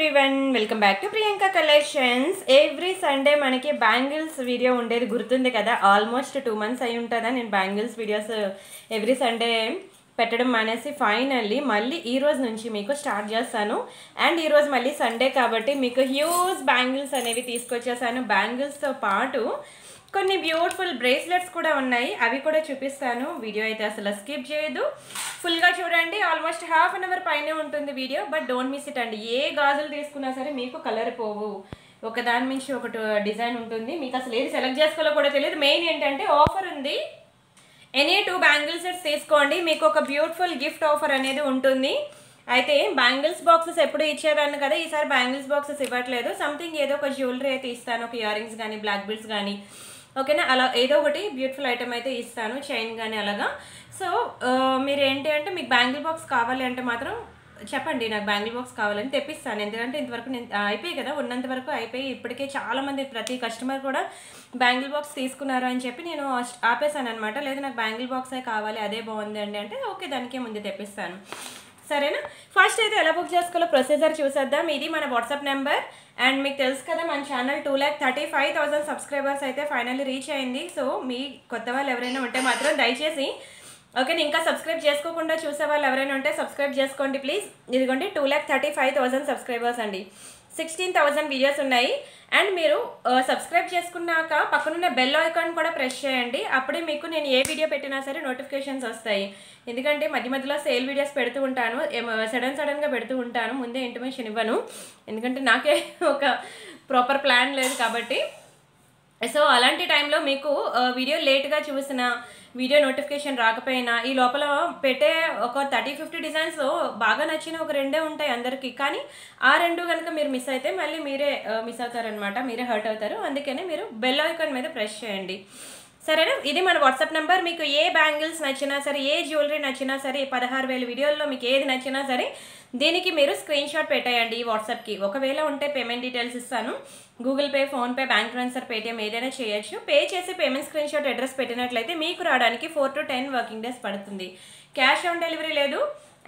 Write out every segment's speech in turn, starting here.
Everyone welcome back to Priyanka collections. Every Sunday మనకి bangles video ఉండేది గుర్తుంది కదా. ఆల్మోస్ట్ 2 months అయి ఉంటుందా నేను బ్యాంగిల్స్ వీడియోస్ ఎవ్రీ సండే పెట్టడం మానేసి ఫైనల్లీ మళ్ళీ ఈ రోజు నుంచి మీకు స్టార్ట్ చేస్తాను. అండ్ ఈరోజు మళ్ళీ సండే కాబట్టి మీకు హ్యూజ్ బ్యాంగిల్స్ అనేవి తీసుకొచ్చేసాను. బ్యాంగిల్స్తో పాటు కొన్ని బ్యూటిఫుల్ బ్రేస్లెట్స్ కూడా ఉన్నాయి, అవి కూడా చూపిస్తాను. వీడియో అయితే అసలు స్కిప్ చేయదు, ఫుల్గా చూడండి. ఆల్మోస్ట్ ½ an hour పైనే ఉంటుంది video, but don't miss it అండి. ఏ గాజులు తీసుకున్నా సరే మీకు కలర్ పోవు, ఒకదాని నుంచి ఒకటి డిజైన్ ఉంటుంది. మీకు అసలు ఏది సెలెక్ట్ చేసుకోవాలో కూడా తెలియదు. మెయిన్ ఏంటంటే ఆఫర్ ఉంది, ఎనీ 2 బ్యాంగిల్ సెట్స్ తీసుకోండి, మీకు ఒక బ్యూటిఫుల్ గిఫ్ట్ ఆఫర్ అనేది ఉంటుంది. అయితే బ్యాంగిల్స్ బాక్సెస్ ఎప్పుడు ఇచ్చేదాన్ని కదా, ఈసారి బ్యాంగిల్స్ బాక్సెస్ ఇవ్వట్లేదు. సంథింగ్ ఏదో ఒక జ్యువెలరీ అయితే ఇస్తాను, ఒక ఇయర్ రింగ్స్ కానీ బ్లాక్ బిల్స్ కానీ, ఓకేనా, అలా ఏదో ఒకటి బ్యూటిఫుల్ ఐటమ్ అయితే ఇస్తాను, చైన్ కానీ అలాగా. సో మీరు ఏంటి అంటే మీకు బ్యాంగిల్ బాక్స్ కావాలి అంటే మాత్రం చెప్పండి, నాకు బ్యాంగిల్ బాక్స్ కావాలని తెప్పిస్తాను. ఎందుకంటే ఇంతవరకు నేను అయిపోయి కదా, ఉన్నంత వరకు అయిపోయి. ఇప్పటికే చాలామంది ప్రతి కస్టమర్ కూడా బ్యాంగిల్ బాక్స్ తీసుకున్నారు అని చెప్పి నేను ఆపేసాను అనమాట. లేదు నాకు బ్యాంగిల్ బాక్సే కావాలి, అదే బాగుంది అండి అంటే ఓకే, దానికే ముందు తెప్పిస్తాను, సరేనా. ఫస్ట్ అయితే ఎలా బుక్ చేసుకోవాలో ప్రొసీజర్ చూసేద్దాం. ఇది మన వాట్సాప్ నెంబర్. అండ్ మీకు తెలుసు కదా మన ఛానల్ 2,35,000 సబ్స్క్రైబర్స్ అయితే ఫైనల్లీ రీచ్ అయింది. సో మీ కొత్త వాళ్ళు ఎవరైనా ఉంటే మాత్రం దయచేసి ఓకే, ఇంకా సబ్స్క్రైబ్ చేసుకోకుండా చూసే వాళ్ళు ఎవరైనా ఉంటే సబ్స్క్రైబ్ చేసుకోండి ప్లీజ్. ఇదిగోండి 2,35,000 సబ్స్క్రైబర్స్ అండి, 16,000 వీడియోస్ ఉన్నాయి. అండ్ మీరు సబ్స్క్రైబ్ చేసుకున్నాక పక్కనున్న బెల్ ఐకాన్ కూడా ప్రెస్ చేయండి, అప్పుడే మీకు నేను ఏ వీడియో పెట్టినా సరే నోటిఫికేషన్స్ వస్తాయి. ఎందుకంటే మధ్య మధ్యలో సేల్ వీడియోస్ పెడుతూ ఉంటాను, సడన్గా పెడుతూ ఉంటాను, ముందే ఇంటిమేషన్ ఇవ్వను, ఎందుకంటే నాకే ఒక ప్రాపర్ ప్లాన్ లేదు కాబట్టి. సో అలాంటి టైంలో మీకు వీడియో లేట్గా చూసిన, వీడియో నోటిఫికేషన్ రాకపోయినా, ఈ లోపల పెట్టే ఒక 30-50 డిజైన్స్లో బాగా నచ్చిన ఒక 2 ఉంటాయి అందరికీ, కానీ ఆ 2 కనుక మీరు మిస్ అయితే మళ్ళీ మీరే మిస్ అవుతారనమాట, మీరే హర్ట్ అవుతారు. అందుకనే మీరు బెల్ ఐకాన్ మీద ప్రెస్ చేయండి, సరేనా. ఇది మన వాట్సాప్ నెంబర్. మీకు ఏ బ్యాంగిల్స్ నచ్చినా సరే, ఏ జ్యువెలరీ నచ్చినా సరే, 16,000 వీడియోల్లో మీకు ఏది నచ్చినా సరే దీనికి మీరు స్క్రీన్ షాట్ పెట్టేయండి ఈ వాట్సాప్కి. ఒకవేళ ఉంటే పేమెంట్ డీటెయిల్స్ ఇస్తాను, Google pay, PhonePe, bank transfer, Paytm ఏదైనా చేయొచ్చు. పే చేసి పేమెంట్ స్క్రీన్ షాట్ అడ్రస్ పెట్టినట్లయితే మీకు రావడానికి 4 to 10 వర్కింగ్ డేస్ పడుతుంది. క్యాష్ ఆన్ డెలివరీ లేదు.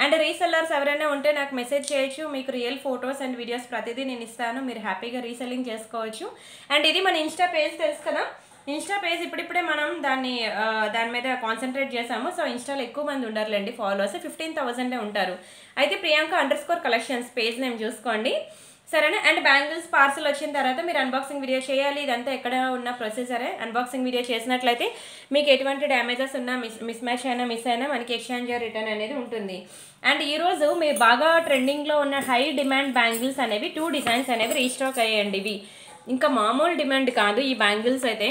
అండ్ రీసెల్లర్స్ ఎవరైనా ఉంటే నాకు మెసేజ్ చేయొచ్చు, మీకు రియల్ ఫొటోస్ అండ్ వీడియోస్ ప్రతిదీ నేను ఇస్తాను, మీరు హ్యాపీగా రీసెల్లింగ్ చేసుకోవచ్చు. అండ్ ఇది మన ఇన్స్టా పేజ్ తెలుసు కదా, ఇన్స్టా పేజ్ ఇప్పుడిప్పుడే మనం దాని మీద కాన్సన్ట్రేట్ చేసాము. సో ఇన్స్టాలో ఎక్కువ మంది ఉండరులేండి, ఫాలోవర్స్ 15,000 ఉంటారు. అయితే Priyanka_collections పేజ్ నేమ్ చూసుకోండి, సరేనా. అండ్ బ్యాంగిల్స్ పార్సల్ వచ్చిన తర్వాత మీరు అన్బాక్సింగ్ వీడియో చేయాలి. ఇదంతా ఎక్కడ ఉన్న ప్రొసీజరే. అన్బాక్సింగ్ వీడియో చేసినట్లయితే మీకు ఎటువంటి డ్యామేజెస్ ఉన్నా, మిస్ మ్యాచ్ అయినా, మిస్ అయినా మనకి ఎక్స్చేంజ్ రిటర్న్ అనేది ఉంటుంది. అండ్ ఈరోజు మీరు బాగా ట్రెండింగ్లో ఉన్న హై డిమాండ్ బ్యాంగిల్స్ అనేవి 2 డిజైన్స్ అనేవి రీస్టాక్ అయ్యాయండి. ఇవి ఇంకా మామూలు డిమాండ్ కాదు. ఈ బ్యాంగిల్స్ అయితే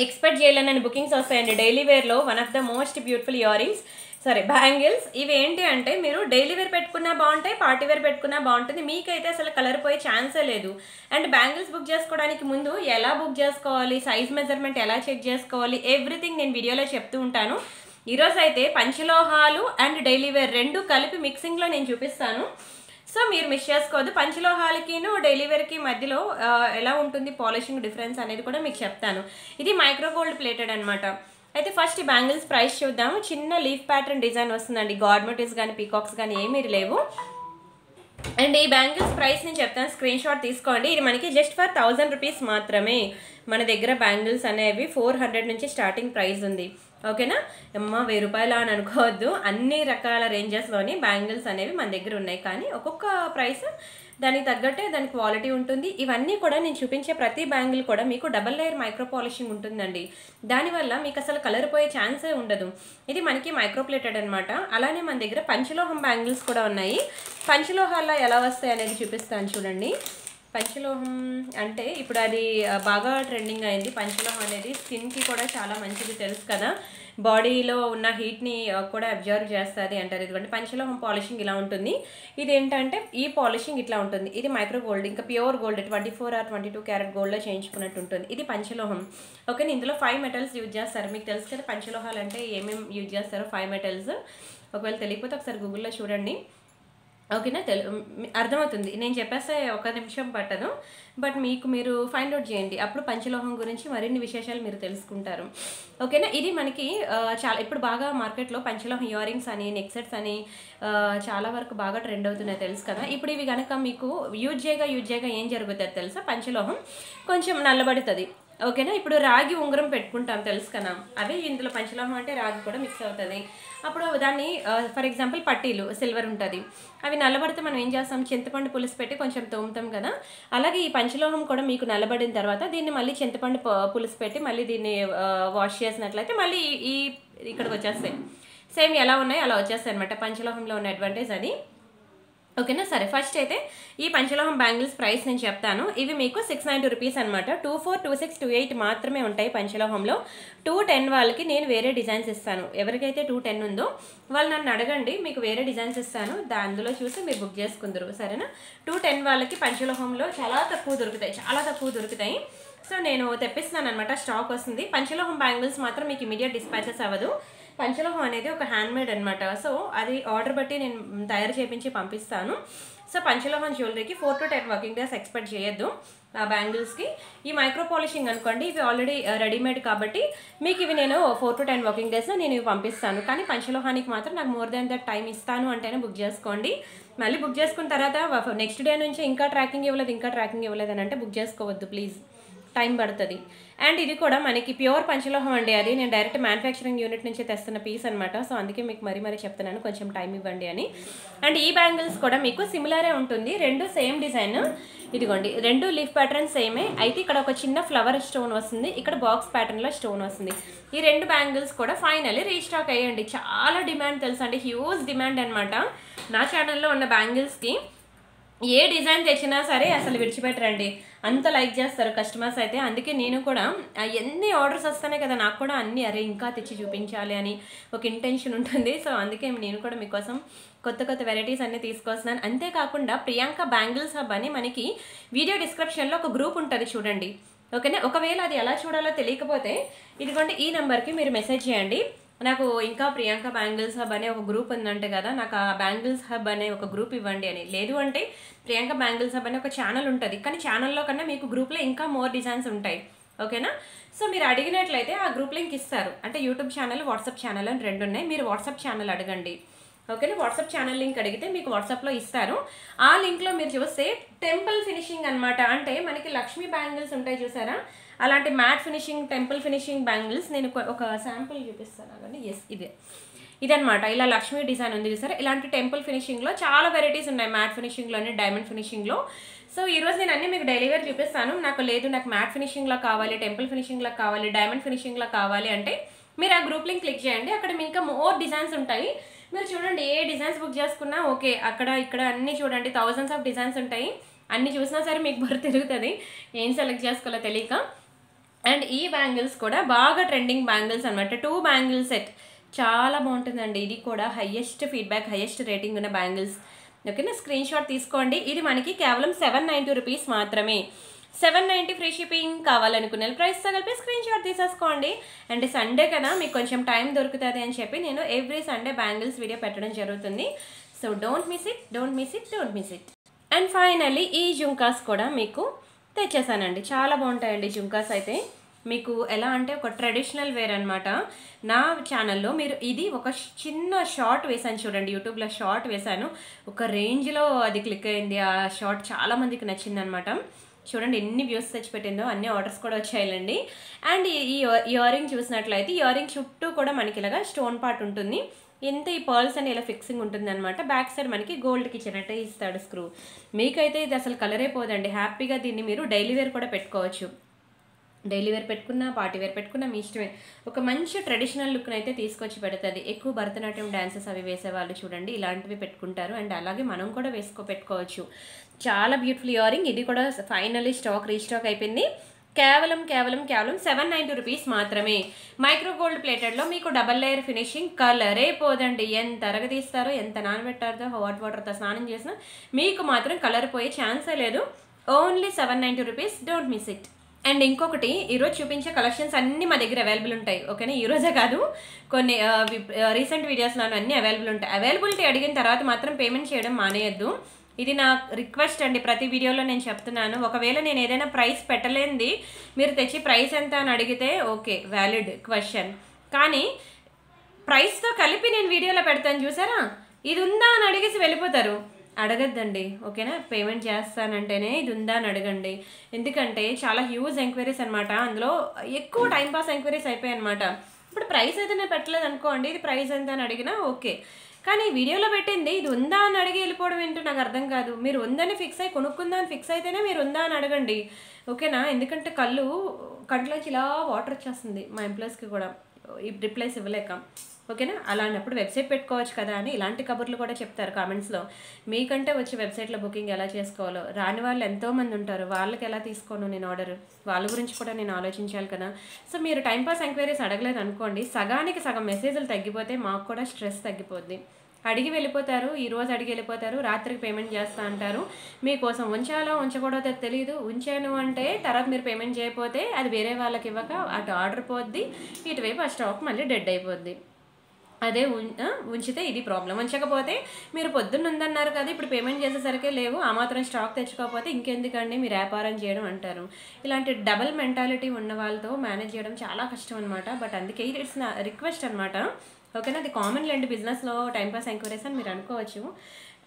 ఎక్స్పెక్ట్ చేయలేనని బుకింగ్స్ వస్తాయండి. డైలీ వేర్లో one of the most beautiful earrings, సరే బ్యాంగిల్స్. ఇవి ఏంటి అంటే మీరు డైలీ వేర్ పెట్టుకున్నా బాగుంటాయి, పార్టీ వేర్ పెట్టుకున్నా బాగుంటుంది, మీకైతే అసలు కలర్ పోయే ఛాన్సే లేదు. అండ్ బ్యాంగిల్స్ బుక్ చేసుకోవడానికి ముందు ఎలా బుక్ చేసుకోవాలి, సైజ్ మెజర్మెంట్ ఎలా చెక్ చేసుకోవాలి, ఎవ్రీథింగ్ నేను వీడియోలో చెప్తూ ఉంటాను. ఈరోజు అయితే పంచలోహాలు అండ్ డైలీ వేర్ 2 కలిపి మిక్సింగ్లో నేను చూపిస్తాను. సో మీరు మిస్ చేసుకోవద్దు. పంచలోహాలకిను డైలీ వేర్కి మధ్యలో ఎలా ఉంటుంది పాలిషింగ్ డిఫరెన్స్ అనేది కూడా మీకు చెప్తాను. ఇది మైక్రో గోల్డ్ ప్లేటెడ్ అనమాట. అయితే ఫస్ట్ ఈ బ్యాంగిల్స్ ప్రైస్ చూద్దాము. చిన్న లీఫ్ ప్యాటర్న్ డిజైన్ వస్తుందండి, గార్మెంట్స్ కానీ పీకాక్స్ కానీ ఏమీ లేవు. అండ్ ఈ బ్యాంగిల్స్ ప్రైస్ నేను చెప్తాను, స్క్రీన్ షాట్ తీసుకోండి. ఇది మనకి జస్ట్ ఫర్ 1000 రూపీస్ మాత్రమే. మన దగ్గర బ్యాంగిల్స్ అనేవి 400 నుంచి స్టార్టింగ్ ప్రైస్ ఉంది, ఓకేనా. అమ్మ 1000 రూపాయలు అని అనుకోవద్దు, అన్ని రకాల రేంజెస్లోని బ్యాంగిల్స్ అనేవి మన దగ్గర ఉన్నాయి, కానీ ఒక్కొక్క ప్రైస్ దానికి తగ్గట్టే దాని క్వాలిటీ ఉంటుంది. ఇవన్నీ కూడా నేను చూపించే ప్రతి బ్యాంగిల్ కూడా మీకు డబల్ లేయర్ మైక్రో పాలిషింగ్ ఉంటుందండి, దానివల్ల మీకు అసలు కలర్ పోయే ఛాన్సే ఉండదు. ఇది మనకి మైక్రో ప్లేటెడ్ అనమాట. అలానే మన దగ్గర పంచలోహం బ్యాంగిల్స్ కూడా ఉన్నాయి. పంచలోహాల్లో ఎలా వస్తాయి అనేది చూపిస్తాను చూడండి. పంచలోహం అంటే ఇప్పుడు అది బాగా ట్రెండింగ్ అయింది. పంచలోహం అనేది స్కిన్కి కూడా చాలా మంచిది తెలుసు కదా, బాడీలో ఉన్న హీట్ని కూడా అబ్జర్వ్ చేస్తుంది అంటారు. ఎందుకంటే పంచలోహం పాలిషింగ్ ఇలా ఉంటుంది. ఇది ఏంటంటే ఈ పాలిషింగ్ ఇట్లా ఉంటుంది. ఇది మైక్రో గోల్డ్, ఇంకా ప్యూర్ గోల్డ్ 24 or 22 క్యారెట్ గోల్డ్లో చేయించుకున్నట్టు ఉంటుంది. ఇది పంచలోహం, ఓకే. ఇందులో 5 మెటల్స్ యూజ్ చేస్తారు. మీకు తెలుసు కదా పంచలోహాలు అంటే ఏమేమి యూజ్ చేస్తారో, 5 మెటల్స్. ఒకవేళ తెలియకపోతే ఒకసారి గూగుల్లో చూడండి. ఓకేనా? అర్థమవుతుంది. నేను చెప్పేస్తే ఒక నిమిషం పట్టదు. బట్ మీరు ఫైండ్ అవుట్ చేయండి. అప్పుడు పంచలోహం గురించి మరిన్ని విశేషాలు మీరు తెలుసుకుంటారు. ఓకేనా? ఇది మనకి చాలా ఇప్పుడు బాగా మార్కెట్లో పంచలోహం ఇయర్ రింగ్స్ అని, నెక్ సెట్స్ అని చాలా వరకు బాగా ట్రెండ్ అవుతున్నాయి, తెలుసు కదా. ఇప్పుడు ఇవి కనుక మీకు యూజ్ చేయగా ఏం జరుగుతుంది తెలుసా? పంచలోహం కొంచెం నల్లబడుతుంది. ఓకేనా? ఇప్పుడు రాగి ఉంగరం పెట్టుకుంటాం, తెలుసు కదా. అవి ఇందులో పంచలోహం అంటే రాగి కూడా మిక్స్ అవుతుంది. అప్పుడు దాన్ని ఫర్ ఎగ్జాంపుల్ పట్టీలు సిల్వర్ ఉంటుంది, అవి నల్లబడితే మనం ఏం చేస్తాం? చింతపండు పులుసు పెట్టి కొంచెం తోముతాం కదా. అలాగే ఈ పంచలోహం కూడా మీకు నల్లబడిన తర్వాత దీన్ని మళ్ళీ చింతపండు పులుసు పెట్టి మళ్ళీ దీన్ని వాష్ చేసినట్లయితే మళ్ళీ ఇక్కడికి వచ్చేస్తాయి. సేమ్ ఎలా ఉన్నాయో అలా వచ్చేస్తాయి అనమాట. పంచలోహంలో ఉన్న అడ్వాంటేజ్ అది. ఓకేనా? సరే, ఫస్ట్ అయితే ఈ పంచలోహం బ్యాంగిల్స్ ప్రైస్ నేను చెప్తాను. ఇవి మీకు 690 రూపీస్ అనమాట. 24, 26, 28 మాత్రమే ఉంటాయి పంచలోహంలో. 210 వాళ్ళకి నేను వేరే డిజైన్స్ ఇస్తాను. ఎవరికైతే 210 ఉందో వాళ్ళు నన్ను అడగండి, మీకు వేరే డిజైన్స్ ఇస్తాను, అందులో చూసి మీరు బుక్ చేసుకుందరు, సరేనా? 210 వాళ్ళకి పంచలోహంలో చాలా తక్కువ దొరుకుతాయి. సో నేను తెప్పిస్తున్నాను అనమాట, స్టాక్ వస్తుంది. పంచలోహం బ్యాంగిల్స్ మాత్రం మీకు ఇమీడియట్ డిస్పాచెస్ అవ్వదు. పంచలోహం అనేది ఒక హ్యాండ్మేడ్ అనమాట. సో అది ఆర్డర్ బట్టి నేను తయారు చేయించి పంపిస్తాను. సో పంచలోహం జ్యువెలరీకి 4 to 10 వర్కింగ్ డేస్ ఎక్స్పెక్ట్ చేయొద్దు. ఆ బ్యాంగిల్స్కి ఈ మైక్రో పాలిషింగ్ అనుకోండి, ఇవి ఆల్రెడీ రెడీమేడ్ కాబట్టి మీకు ఇవి నేను 4 to 10 వర్కింగ్ డేస్లో నేను ఇవి పంపిస్తాను. కానీ పంచలోహానికి మాత్రం నాకు మోర్ దాన్ దట్ టైం ఇస్తాను అంటేనే బుక్ చేసుకోండి. మళ్ళీ బుక్ చేసుకున్న తర్వాత నెక్స్ట్ డే నుంచి ఇంకా ట్రాకింగ్ ఇవ్వలేదు అని అంటే బుక్ చేసుకోవద్దు ప్లీజ్, టైం పడుతుంది. అండ్ ఇది కూడా మనకి ప్యూర్ పంచలోహం అండి. అది నేను డైరెక్ట్ మ్యానుఫ్యాక్చరింగ్ యూనిట్ నుంచి తెస్తున్న పీస్ అనమాట. సో అందుకే మీకు మరీ చెప్తున్నాను, కొంచెం టైం ఇవ్వండి అని. అండ్ ఈ బ్యాంగిల్స్ కూడా మీకు సిమిలరే ఉంటుంది, రెండు సేమ్ డిజైన్. ఇదిగోండి, రెండు లీఫ్ ప్యాటర్న్ సేమే, అయితే ఇక్కడ ఒక చిన్న ఫ్లవర్ స్టోన్ వస్తుంది, ఇక్కడ బాక్స్ ప్యాటర్న్లో స్టోన్ వస్తుంది. ఈ రెండు బ్యాంగిల్స్ కూడా ఫైనల్లీ రీస్టాక్ అయ్యండి. చాలా డిమాండ్ తెలుసా అండి, హ్యూజ్ డిమాండ్ అనమాట. నా ఛానల్లో ఉన్న బ్యాంగిల్స్కి ఏ డిజైన్ తెచ్చినా సరే అసలు విడిచిపెట్టరండి, అంత లైక్ చేస్తారు కస్టమర్స్ అయితే. అందుకే నేను కూడా ఎన్ని ఆర్డర్స్ వస్తానే కదా, నాకు కూడా అన్ని ఇంకా తెచ్చి చూపించాలి అని ఒక ఇంటెన్షన్ ఉంటుంది. సో అందుకే నేను కూడా మీకోసం కొత్త వెరైటీస్ అన్నీ తీసుకొస్తున్నాను. అంతేకాకుండా ప్రియాంక బ్యాంగిల్స్ హబ్ అని మనకి వీడియో డిస్క్రిప్షన్లో ఒక గ్రూప్ ఉంటుంది, చూడండి. ఓకేనా? ఒకవేళ అది ఎలా చూడాలో తెలియకపోతే ఇదిగోండి, ఈ నెంబర్కి మీరు మెసేజ్ చేయండి. నాకు ఇంకా ప్రియాంక బ్యాంగిల్స్ హబ్ అనే ఒక గ్రూప్ ఉందంటే కదా, నాకు ఆ బ్యాంగిల్స్ హబ్ అనే ఒక గ్రూప్ ఇవ్వండి అని. లేదు అంటే ప్రియాంక బ్యాంగిల్స్ హబ్ అనే ఒక ఛానల్ ఉంటుంది, కానీ ఛానల్లో కన్నా మీకు గ్రూప్లో ఇంకా మోర్ డిజైన్స్ ఉంటాయి. ఓకేనా? సో మీరు అడిగినట్లయితే ఆ గ్రూప్ లింక్ ఇస్తారు. అంటే యూట్యూబ్ ఛానల్, వాట్సాప్ ఛానల్ అని రెండు ఉన్నాయి. మీరు వాట్సాప్ ఛానల్ అడగండి. ఓకేనా? వాట్సాప్ ఛానల్ లింక్ అడిగితే మీకు వాట్సాప్లో ఇస్తారు. ఆ లింక్లో మీరు చూస్తే టెంపుల్ ఫినిషింగ్ అనమాట. అంటే మనకి లక్ష్మీ బ్యాంగిల్స్ ఉంటాయి చూసారా, అలాంటి matte finishing, temple finishing bangles నేను ఒక శాంపుల్ చూపిస్తాను కానీ. ఎస్, ఇదనమాట. ఇలా లక్ష్మీ డిజైన్ ఉంది చూసారా, ఇలాంటి టెంపుల్ ఫినిషింగ్లో చాలా వెరైటీస్ ఉన్నాయి. మ్యాట్ ఫినిషింగ్లోనే, డైమండ్ ఫినిషింగ్లో. సో ఈరోజు నేను అన్నీ మీకు డైలీ వేర్ చూపిస్తాను. నాకు మ్యాట్ ఫినిషింగ్లో కావాలి, టెంపుల్ ఫినిషింగ్లో కావాలి, డైమండ్ ఫినిషింగ్లో కావాలి అంటే మీరు ఆ గ్రూప్ లింక్ క్లిక్ చేయండి. అక్కడ మీకు ఇంకా మోర్ డిజైన్స్ ఉంటాయి. మీరు చూడండి, ఏ డిజైన్స్ బుక్ చేసుకున్నా ఓకే, అక్కడ ఇక్కడ అన్నీ చూడండి, థౌజండ్స్ ఆఫ్ డిజైన్స్ ఉంటాయి. అన్నీ చూసినా సరే మీకు బుర్ర తిరుగుతుంది, ఏం సెలెక్ట్ చేసుకోవాలో తెలియక. అండ్ ఈ బ్యాంగిల్స్ కూడా బాగా ట్రెండింగ్ బ్యాంగిల్స్ అనమాట. 2 బ్యాంగిల్ సెట్ చాలా బాగుంటుందండి. ఇది కూడా హైయెస్ట్ ఫీడ్బ్యాక్, హైయెస్ట్ రేటింగ్ ఉన్న బ్యాంగిల్స్. ఓకేనా? స్క్రీన్ షాట్ తీసుకోండి. ఇది మనకి కేవలం 790 రూపీస్ మాత్రమే. 790 ఫ్రీ షిప్పింగ్. కావాలనుకునే ప్రైస్తో కలిపి స్క్రీన్ షాట్ తీసేసుకోండి. అండ్ సండే కదా మీకు కొంచెం టైం దొరుకుతుంది అని చెప్పి నేను ఎవ్రీ సండే బ్యాంగిల్స్ వీడియో పెట్టడం జరుగుతుంది. So don't miss it. And finally ఈ జుంకాస్ కూడా మీకు తెచ్చేసానండి. చాలా బాగుంటాయండి జుంకాస్ అయితే. మీకు ఎలా అంటే ఒక ట్రెడిషనల్ వేర్ అనమాట. నా ఛానల్లో మీరు ఇది ఒక చిన్న షార్ట్ వేసాను చూడండి, యూట్యూబ్లో షార్ట్ వేసాను, ఒక రేంజ్లో అది క్లిక్ అయింది. ఆ షార్ట్ చాలా మందికి నచ్చింది అనమాట. చూడండి ఎన్ని వ్యూస్ తెచ్చిపెట్టిందో, అన్ని ఆర్డర్స్ కూడా వచ్చాయండి. అండ్ ఈ ఇయర్ రింగ్ చూసినట్లయితే ఇయర్ రింగ్ చుట్టూ కూడా మనకి ఇలాగా స్టోన్ పార్ట్ ఉంటుంది. ఇంత ఈ పర్ల్స్ అని ఇలా ఫిక్సింగ్ ఉంటుంది అనమాట. బ్యాక్ సైడ్ మనకి గోల్డ్కి ఇచ్చినట్టే ఇస్తాడు స్క్రూ. మీకైతే ఇది అసలు కలరే పోదండి. హ్యాపీగా దీన్ని మీరు డైలీ వేర్ కూడా పెట్టుకోవచ్చు. డైలీ వేర్ పెట్టుకున్నా, పార్టీ వేర్ పెట్టుకున్నా మీ ఇష్టమే. ఒక మంచి ట్రెడిషనల్ లుక్ని అయితే తీసుకొచ్చి పెడుతుంది. ఎక్కువ భరతనాట్యం డాన్సెస్ అవి వేసేవాళ్ళు చూడండి ఇలాంటివి పెట్టుకుంటారు. అండ్ అలాగే మనం కూడా పెట్టుకోవచ్చు. చాలా బ్యూటిఫుల్ ఇయర్ రింగ్. ఇది కూడా ఫైనల్లీ రీస్టాక్ అయిపోయింది. కేవలం 790 రూపీస్ మాత్రమే. మైక్రో గోల్డ్ ప్లేటెడ్లో మీకు డబల్ లేయర్ ఫినిషింగ్, కలరే పోదండి. ఎంత అరగదీస్తారో, ఎంత నానబెట్టారో, హాట్ వాటర్తో స్నానం చేసినా మీకు మాత్రం కలర్ పోయే ఛాన్సే లేదు. Only 790 rupees. Don't miss it. And ఇంకొకటి ఈరోజు చూపించే కలెక్షన్స్ అన్నీ మా దగ్గర అవైలబుల్ ఉంటాయి. ఓకేనా, ఈ రోజే కాదు, కొన్ని రీసెంట్ వీడియోస్లో అన్నీ అవైలబుల్ ఉంటాయి. అవైలబిలిటీ అడిగిన తర్వాత మాత్రం పేమెంట్ చేయడం మానేయద్దు. ఇది నా రిక్వెస్ట్ అండి, ప్రతి వీడియోలో నేను చెప్తున్నాను. ఒకవేళ నేను ఏదైనా ప్రైస్ పెట్టలేంది మీరు తెచ్చి ప్రైస్ ఎంత అని అడిగితే ఓకే, వ్యాలిడ్ క్వశ్చన్. కానీ ప్రైస్తో కలిపి నేను వీడియోలో పెడతాను చూసారా, ఇది ఉందా అని అడిగేసి వెళ్ళిపోతారు. అడగద్దండి, ఓకేనా. పేమెంట్ చేస్తానంటేనే ఇది ఉందా అని అడగండి. ఎందుకంటే చాలా హ్యూజ్ ఎంక్వైరీస్ అనమాట, అందులో ఎక్కువ టైంపాస్ ఎంక్వైరీస్ అయిపోయాయి అనమాట. ఇప్పుడు ప్రైస్ అయితే నేను పెట్టలేదు అనుకోండి, ఇది ప్రైస్ ఎంత అని అడిగినా ఓకే. కానీ వీడియోలో పెట్టింది ఇది ఉందా అని అడిగి వెళ్ళిపోవడం ఏంటో నాకు అర్థం కాదు. మీరు ఉందని ఫిక్స్ అయ్యి కొనుక్కుందా అని ఫిక్స్ అయితేనే మీరు ఉందా అని అడగండి, ఓకేనా. ఎందుకంటే కంట్లోంచి ఇలా వాటర్ వచ్చేస్తుంది మా ఎంప్లాయీస్కి కూడా రిప్లైస్ ఇవ్వలేక, ఓకేనా. అలాంటప్పుడు వెబ్సైట్ పెట్టుకోవచ్చు కదా అని ఇలాంటి కబుర్లు కూడా చెప్తారు కామెంట్స్లో. మీకంటే వచ్చి వెబ్సైట్లో బుకింగ్ ఎలా చేసుకోవాలో రాని వాళ్ళు ఎంతోమంది ఉంటారు, వాళ్ళకి ఎలా తీసుకోను నేను ఆర్డర్, వాళ్ళ గురించి కూడా నేను ఆలోచించాలి కదా. సో మీరు టైంపాస్ ఎంక్వైరీస్ అడగలేదు అనుకోండి, సగానికి సగం మెసేజ్లు తగ్గిపోతే మాకు కూడా స్ట్రెస్ తగ్గిపోద్ది. అడిగి వెళ్ళిపోతారు, ఈరోజు అడిగి వెళ్ళిపోతారు, రాత్రికి పేమెంట్ చేస్తా అంటారు. మీకోసం ఉంచాలో ఉంచకూడదో తెలియదు. ఉంచాను అంటే తర్వాత మీరు పేమెంట్ చేయకపోతే అది వేరే వాళ్ళకి ఇవ్వక అటు ఆర్డర్ పోద్ది, ఇటువైపు ఆ స్టాక్ మళ్ళీ డెడ్ అయిపోద్ది. అదే ఉంచితే ఇది ప్రాబ్లం. ఉంచకపోతే మీరు పొద్దున్న ఉందన్నారు కదా, ఇప్పుడు పేమెంట్ చేసేసరికి లేవు, ఆ మాత్రం స్టాక్ తెచ్చుకోకపోతే ఇంకెందుకండి మీరు వ్యాపారం చేయడం అంటారు. ఇలాంటి డబల్ మెంటాలిటీ ఉన్న వాళ్ళతో మేనేజ్ చేయడం చాలా కష్టం అనమాట. బట్ అందుకే ఇట్స్ నా రిక్వెస్ట్ అనమాట, ఓకేనా. అది కామన్ లేండి బిజినెస్లో టైంపాస్ ఎంక్వైరీస్ అని మీరు అనుకోవచ్చు.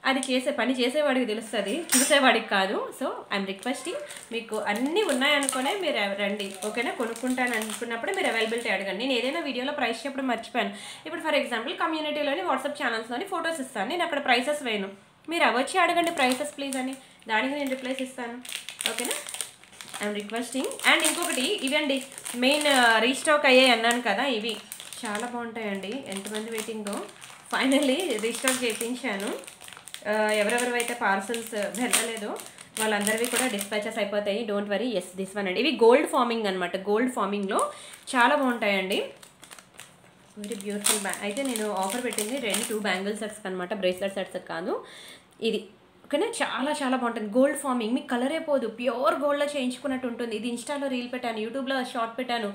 అది పని చేసేవాడికి తెలుస్తుంది, చూసేవాడికి కాదు. సో ఐఎమ్ రిక్వెస్టింగ్, మీకు అన్నీ ఉన్నాయనుకునే మీరు రండి, ఓకేనా. కొనుక్కుంటాను అనుకున్నప్పుడు మీరు అవైలబిలిటీ అడగండి. నేను ఏదైనా వీడియోలో ప్రైస్ చెప్పడం మర్చిపోయాను. ఇప్పుడు ఫర్ ఎగ్జాంపుల్ కమ్యూనిటీలోని వాట్సాప్ ఛానల్స్లోని ఫొటోస్ ఇస్తాను, నేను అక్కడ ప్రైసెస్ వేయను, మీరు వచ్చి అడగండి ప్రైసెస్ ప్లీజ్ అని, దానికి నేను రిప్లైస్ ఇస్తాను, ఓకేనా. I'm requesting. అండ్ ఇంకొకటి ఇవండి మెయిన్ రీస్టాక్ అయ్యాయి అన్నాను కదా, ఇవి చాలా బాగుంటాయండి. ఎంతమంది వెయిటింగో, ఫైనల్లీ రీస్టాక్ చేయించాను. ఎవరెవరైతే పార్సల్స్ వెళ్ళలేదో వాళ్ళందరివి కూడా డిస్పాచెస్ అయిపోతాయి, don't worry. Yes, this one అండి. ఇవి గోల్డ్ ఫార్మింగ్ అనమాట, గోల్డ్ ఫార్మింగ్లో చాలా బాగుంటాయండి. వెరీ బ్యూటిఫుల్ అయితే నేను ఆఫర్ పెట్టింది 2 బ్యాంగిల్ సెట్స్ అనమాట, బ్రేస్లెట్ సెట్స్ కాదు. ఇది ఓకేనా, చాలా చాలా బాగుంటుంది. గోల్డ్ ఫార్మింగ్ మీకు కలరే పోదు, ప్యూర్ గోల్డ్లో చేయించుకున్నట్టు ఉంటుంది. ఇది ఇన్స్టాలో రీల్ పెట్టాను, యూట్యూబ్లో షార్ట్ పెట్టాను,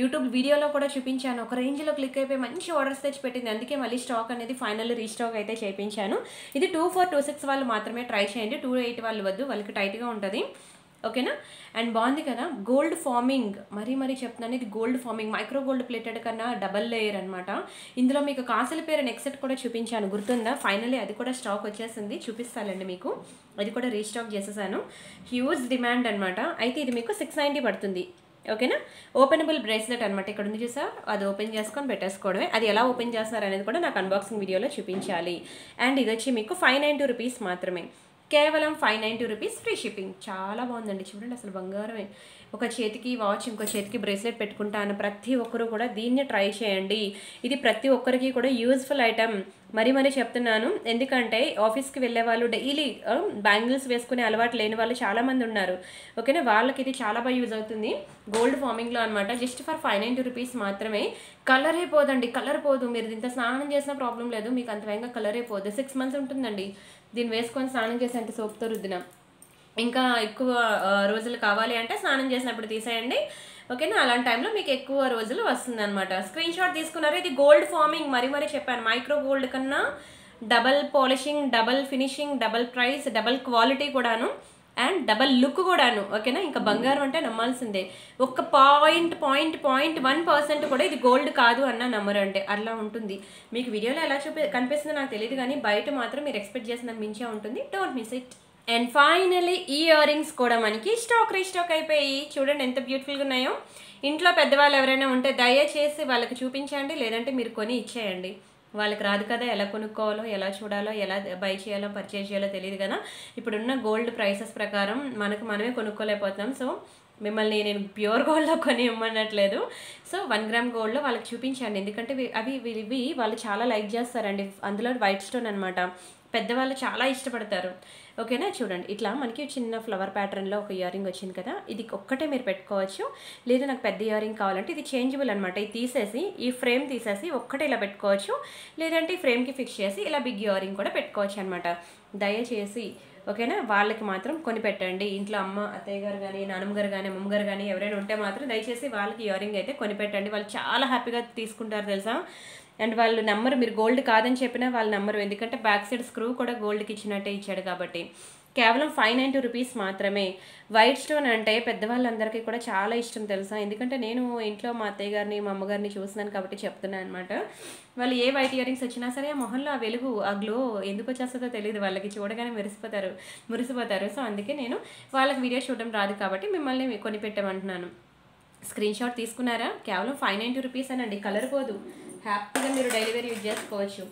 యూట్యూబ్ వీడియోలో కూడా చూపించాను. ఒక రేంజ్లో క్లిక్ అయిపోయి మంచి ఆర్డర్స్ తెచ్చి పెట్టింది. అందుకే మళ్ళీ స్టాక్ అనేది ఫైనల్ రీస్టాక్ అయితే చేయించాను. ఇది 2426 వాళ్ళు మాత్రమే ట్రై చేయండి, 28 వాళ్ళు వద్దు, వాళ్ళకి టైట్గా ఉంటుంది, ఓకేనా. అండ్ బాగుంది కదా, గోల్డ్ ఫార్మింగ్, మరీ చెప్తున్నాను. ఇది gold farming, micro gold plated కన్నా డబల్ లేయర్ అనమాట. ఇందులో మీకు కాసుల పేరు నెక్ సెట్ కూడా చూపించాను, గుర్తుందా. ఫైనల్లీ అది కూడా స్టాక్ వచ్చేసింది, చూపిస్తానండి మీకు. అది కూడా రీస్టాక్ చేసేసాను, హ్యూజ్ డిమాండ్ అనమాట. అయితే ఇది మీకు 690 పడుతుంది, ఓకేనా. ఓపెనబుల్ బ్రేస్లెట్ అనమాట, ఇక్కడ ఉంది చూసా, అది ఓపెన్ చేసుకొని పెట్టేసుకోవడమే. అది ఎలా ఓపెన్ చేస్తున్నారు అనేది కూడా నాకు అన్బాక్సింగ్ వీడియోలో చూపించాలి. అండ్ ఇది వచ్చి మీకు 590 రూపీస్ మాత్రమే, కేవలం 590 రూపీస్, ఫ్రీ షిప్పింగ్. చాలా బాగుందండి, చూడండి అసలు బంగారమే. ఒక చేతికి వాచ్, ఇంకో చేతికి బ్రేస్లెట్ పెట్టుకుంటాను. ప్రతి ఒక్కరు కూడా దీన్ని ట్రై చేయండి. ఇది ప్రతి ఒక్కరికి కూడా యూజ్ఫుల్ ఐటమ్, మరీ చెప్తున్నాను. ఎందుకంటే ఆఫీస్కి వెళ్ళే వాళ్ళు డైలీ బ్యాంగిల్స్ వేసుకునే అలవాటు లేని వాళ్ళు చాలామంది ఉన్నారు, ఓకేనా. వాళ్ళకి ఇది చాలా బాగా యూజ్ అవుతుంది. గోల్డ్ ఫార్మింగ్లో అనమాట, జస్ట్ ఫర్ 590 రూపీస్ మాత్రమే. కలరే పోదండి, కలర్ పోదు. మీరు దీంతో స్నానం చేసిన ప్రాబ్లం లేదు, మీకు అంత వేగంగా కలరే పోదు. 6 months ఉంటుందండి దీన్ని వేసుకొని స్నానం చేసి అంటే సోప్తో రుద్దిన. ఇంకా ఎక్కువ రోజులు కావాలి అంటే స్నానం చేసినప్పుడు తీసేయండి, ఓకేనా. అలాంటి టైంలో మీకు ఎక్కువ రోజులు వస్తుంది అనమాట. స్క్రీన్ షాట్ తీసుకున్నారు. ఇది గోల్డ్ ఫార్మింగ్, మరీ చెప్పాను, మైక్రో గోల్డ్ కన్నా double polishing, double finishing, double price, double quality కూడాను, అండ్ డబల్ లుక్ కూడాను, ఓకేనా. ఇంకా బంగారం అంటే నమ్మాల్సిందే. ఒక్క 0.1% కూడా ఇది గోల్డ్ కాదు అన్న నమ్మరు, అంటే అలా ఉంటుంది. మీకు వీడియోలో ఎలా కనిపిస్తుందో నాకు తెలియదు, కానీ బయట మాత్రం మీరు ఎక్స్పెక్ట్ చేసిన మించే ఉంటుంది. Don't miss it. And finally ఈ ఇయర్ రింగ్స్ కూడా మనకి స్టాక్ రీస్టాక్ అయిపోయి, చూడండి ఎంత బ్యూటిఫుల్గా ఉన్నాయో. ఇంట్లో పెద్దవాళ్ళు ఎవరైనా ఉంటే దయచేసి వాళ్ళకి చూపించండి, లేదంటే మీరు కొని ఇచ్చేయండి. వాళ్ళకి రాదు కదా, ఎలా కొనుక్కోవాలో, ఎలా చూడాలో, ఎలా బై చేయాలో, పర్చేజ్ చేయాలో తెలియదు కదా. ఇప్పుడున్న గోల్డ్ ప్రైసెస్ ప్రకారం మనమే కొనుక్కోలేకపోతున్నాం. సో మిమ్మల్ని నేను ప్యూర్ గోల్డ్లో కొని ఇవ్వనట్లేదు. సో 1 గ్రామ్ గోల్డ్లో వాళ్ళకి చూపించండి, ఎందుకంటే ఇవి వాళ్ళు చాలా లైక్ చేస్తారండి. అందులో వైట్ స్టోన్ అనమాట, పెద్దవాళ్ళు చాలా ఇష్టపడతారు, ఓకేనా. చూడండి ఇట్లా మనకి చిన్న ఫ్లవర్ ప్యాటర్న్లో ఒక ఇయర్ రింగ్ వచ్చింది కదా, ఇది ఒక్కటే మీరు పెట్టుకోవచ్చు. లేదా నాకు పెద్ద ఇయర్ రింగ్ కావాలంటే ఇది చేంజబుల్ అనమాట. ఇది తీసేసి ఈ ఫ్రేమ్ తీసేసి ఒక్కటే ఇలా పెట్టుకోవచ్చు, లేదంటే ఈ ఫ్రేమ్కి ఫిక్స్ చేసి ఇలా బిగ్ ఇయర్ రింగ్ కూడా పెట్టుకోవచ్చు అనమాట. దయచేసి ఓకేనా. వాళ్ళకి మాత్రం కొని పెట్టండి. ఇంట్లో అమ్మ అత్తయ్య గారు కానీ నాన్నమ్మ గారు కానీ అమ్మమ్మ గారు కానీ ఎవరైనా ఉంటే మాత్రం దయచేసి వాళ్ళకి ఇయర్ రింగ్ అయితే కొని పెట్టండి. వాళ్ళు చాలా హ్యాపీగా తీసుకుంటారు తెలుసా. అండ్ వాళ్ళు నమ్మరు, మీరు గోల్డ్ కాదని చెప్పినా వాళ్ళు నమ్మరు, ఎందుకంటే బ్యాక్ సైడ్ స్క్రూ కూడా గోల్డ్కి ఇచ్చినట్టే ఇచ్చాడు కాబట్టి. కేవలం 590 రూపీస్ మాత్రమే. వైట్ స్టోన్ అంటే పెద్దవాళ్ళందరికీ కూడా చాలా ఇష్టం తెలుసా, ఎందుకంటే నేను ఇంట్లో మా అత్తయ్య గారిని మా అమ్మగారిని చూస్తున్నాను కాబట్టి చెప్తున్నాను అనమాట. వాళ్ళు ఏ వైట్ ఇయర్ రింగ్స్ వచ్చినా సరే ఆ మొహంలో ఆ వెలుగు ఆ గ్లో ఎందుకు వచ్చేస్తుందో తెలియదు, వాళ్ళకి చూడగానే మురిసిపోతారు. సో అందుకే నేను వాళ్ళకి వీడియో చూడడం రాదు కాబట్టి మిమ్మల్ని కొనిపెట్టమంటున్నాను. స్క్రీన్ షాట్ తీసుకున్నారా? కేవలం 590 రూపీస్ అనండి, కలర్ పోదు, హ్యాపీగా మీరు డైలీ వేర్ యూజ్ చేసుకోవచ్చు.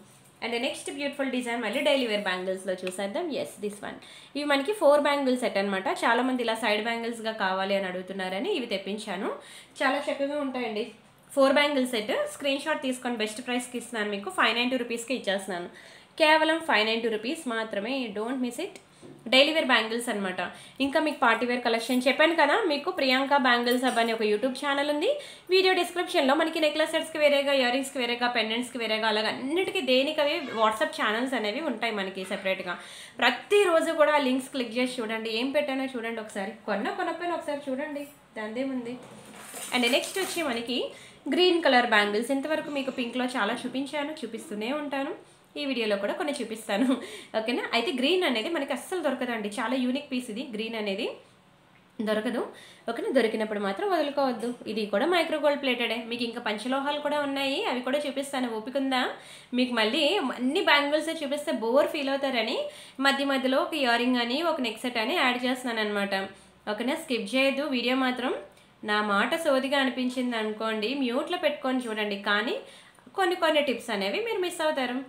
అండ్ నెక్స్ట్ బ్యూటిఫుల్ డిజైన్ మళ్ళీ డైలీ వేర్ బ్యాంగిల్స్లో చూసేద్దాం. Yes, this one. ఇవి మనకి 4 బ్యాంగిల్స్ సెట్ అనమాట. చాలామంది ఇలా సైడ్ బ్యాంగిల్స్గా కావాలి అని అడుగుతున్నారని ఇవి తెప్పించాను. చాలా చక్కగా ఉంటాయండి. 4 బ్యాంగిల్ సెట్. స్క్రీన్ షాట్ తీసుకొని బెస్ట్ ప్రైస్కి ఇస్తున్నాను, మీకు 590 రూపీస్కి ఇచ్చేస్తున్నాను. కేవలం 590 రూపీస్ మాత్రమే. Don't miss it. Daily wear bangles అనమాట. ఇంకా మీకు పార్టీ వేర్ కలెక్షన్ చెప్పాను కదా, మీకు ప్రియాంక బ్యాంగిల్స్ హబ్ అని ఒక యూట్యూబ్ ఛానల్ ఉంది. వీడియో డిస్క్రిప్షన్లో మనకి నెక్లెస్ సెట్స్కి వేరేగా, ఇయర్ రింగ్స్కి వేరేగా, పెండెంట్స్కి వేరేగా, అలాగే అన్నిటికీ దేనికవి వాట్సాప్ ఛానల్స్ అనేవి ఉంటాయి మనకి సెపరేట్గా. ప్రతిరోజు కూడా ఆ లింక్స్ క్లిక్ చేసి చూడండి, ఏం పెట్టానో చూడండి ఒకసారి, కొనకపోయినా ఒకసారి చూడండి, దాందేముంది. అండ్ నెక్స్ట్ వచ్చి మనకి గ్రీన్ కలర్ బ్యాంగిల్స్. ఇంతవరకు మీకు పింక్లో చాలా చూపిస్తూనే ఉంటాను, ఈ వీడియోలో కూడా కొన్ని చూపిస్తాను. ఓకేనా. అయితే గ్రీన్ అనేది మనకి అస్సలు దొరకదండి, చాలా యూనిక్ పీస్ ఇది. గ్రీన్ అనేది దొరకదు. ఓకేనా. దొరికినప్పుడు మాత్రం వదులుకోవద్దు. ఇది కూడా మైక్రో గోల్డ్ ప్లేటెడే. మీకు ఇంకా పంచలోహాలు కూడా ఉన్నాయి, అవి కూడా చూపిస్తాను, ఓపికందా. మీకు మళ్ళీ అన్ని బ్యాంగిల్స్ చూపిస్తే బోర్ ఫీల్ అవుతారని మధ్యలో ఒక ఇయర్ రింగ్ అని ఒక నెక్ సెట్ అని యాడ్ చేస్తున్నాను అనమాట. ఓకేనా. స్కిప్ చేయొద్దు వీడియో మాత్రం. నా మాట సోదిగా అనిపించింది అనుకోండి, మ్యూట్లో పెట్టుకొని చూడండి, కానీ కొన్ని టిప్స్ అనేవి మీరు మిస్ అవుతారు.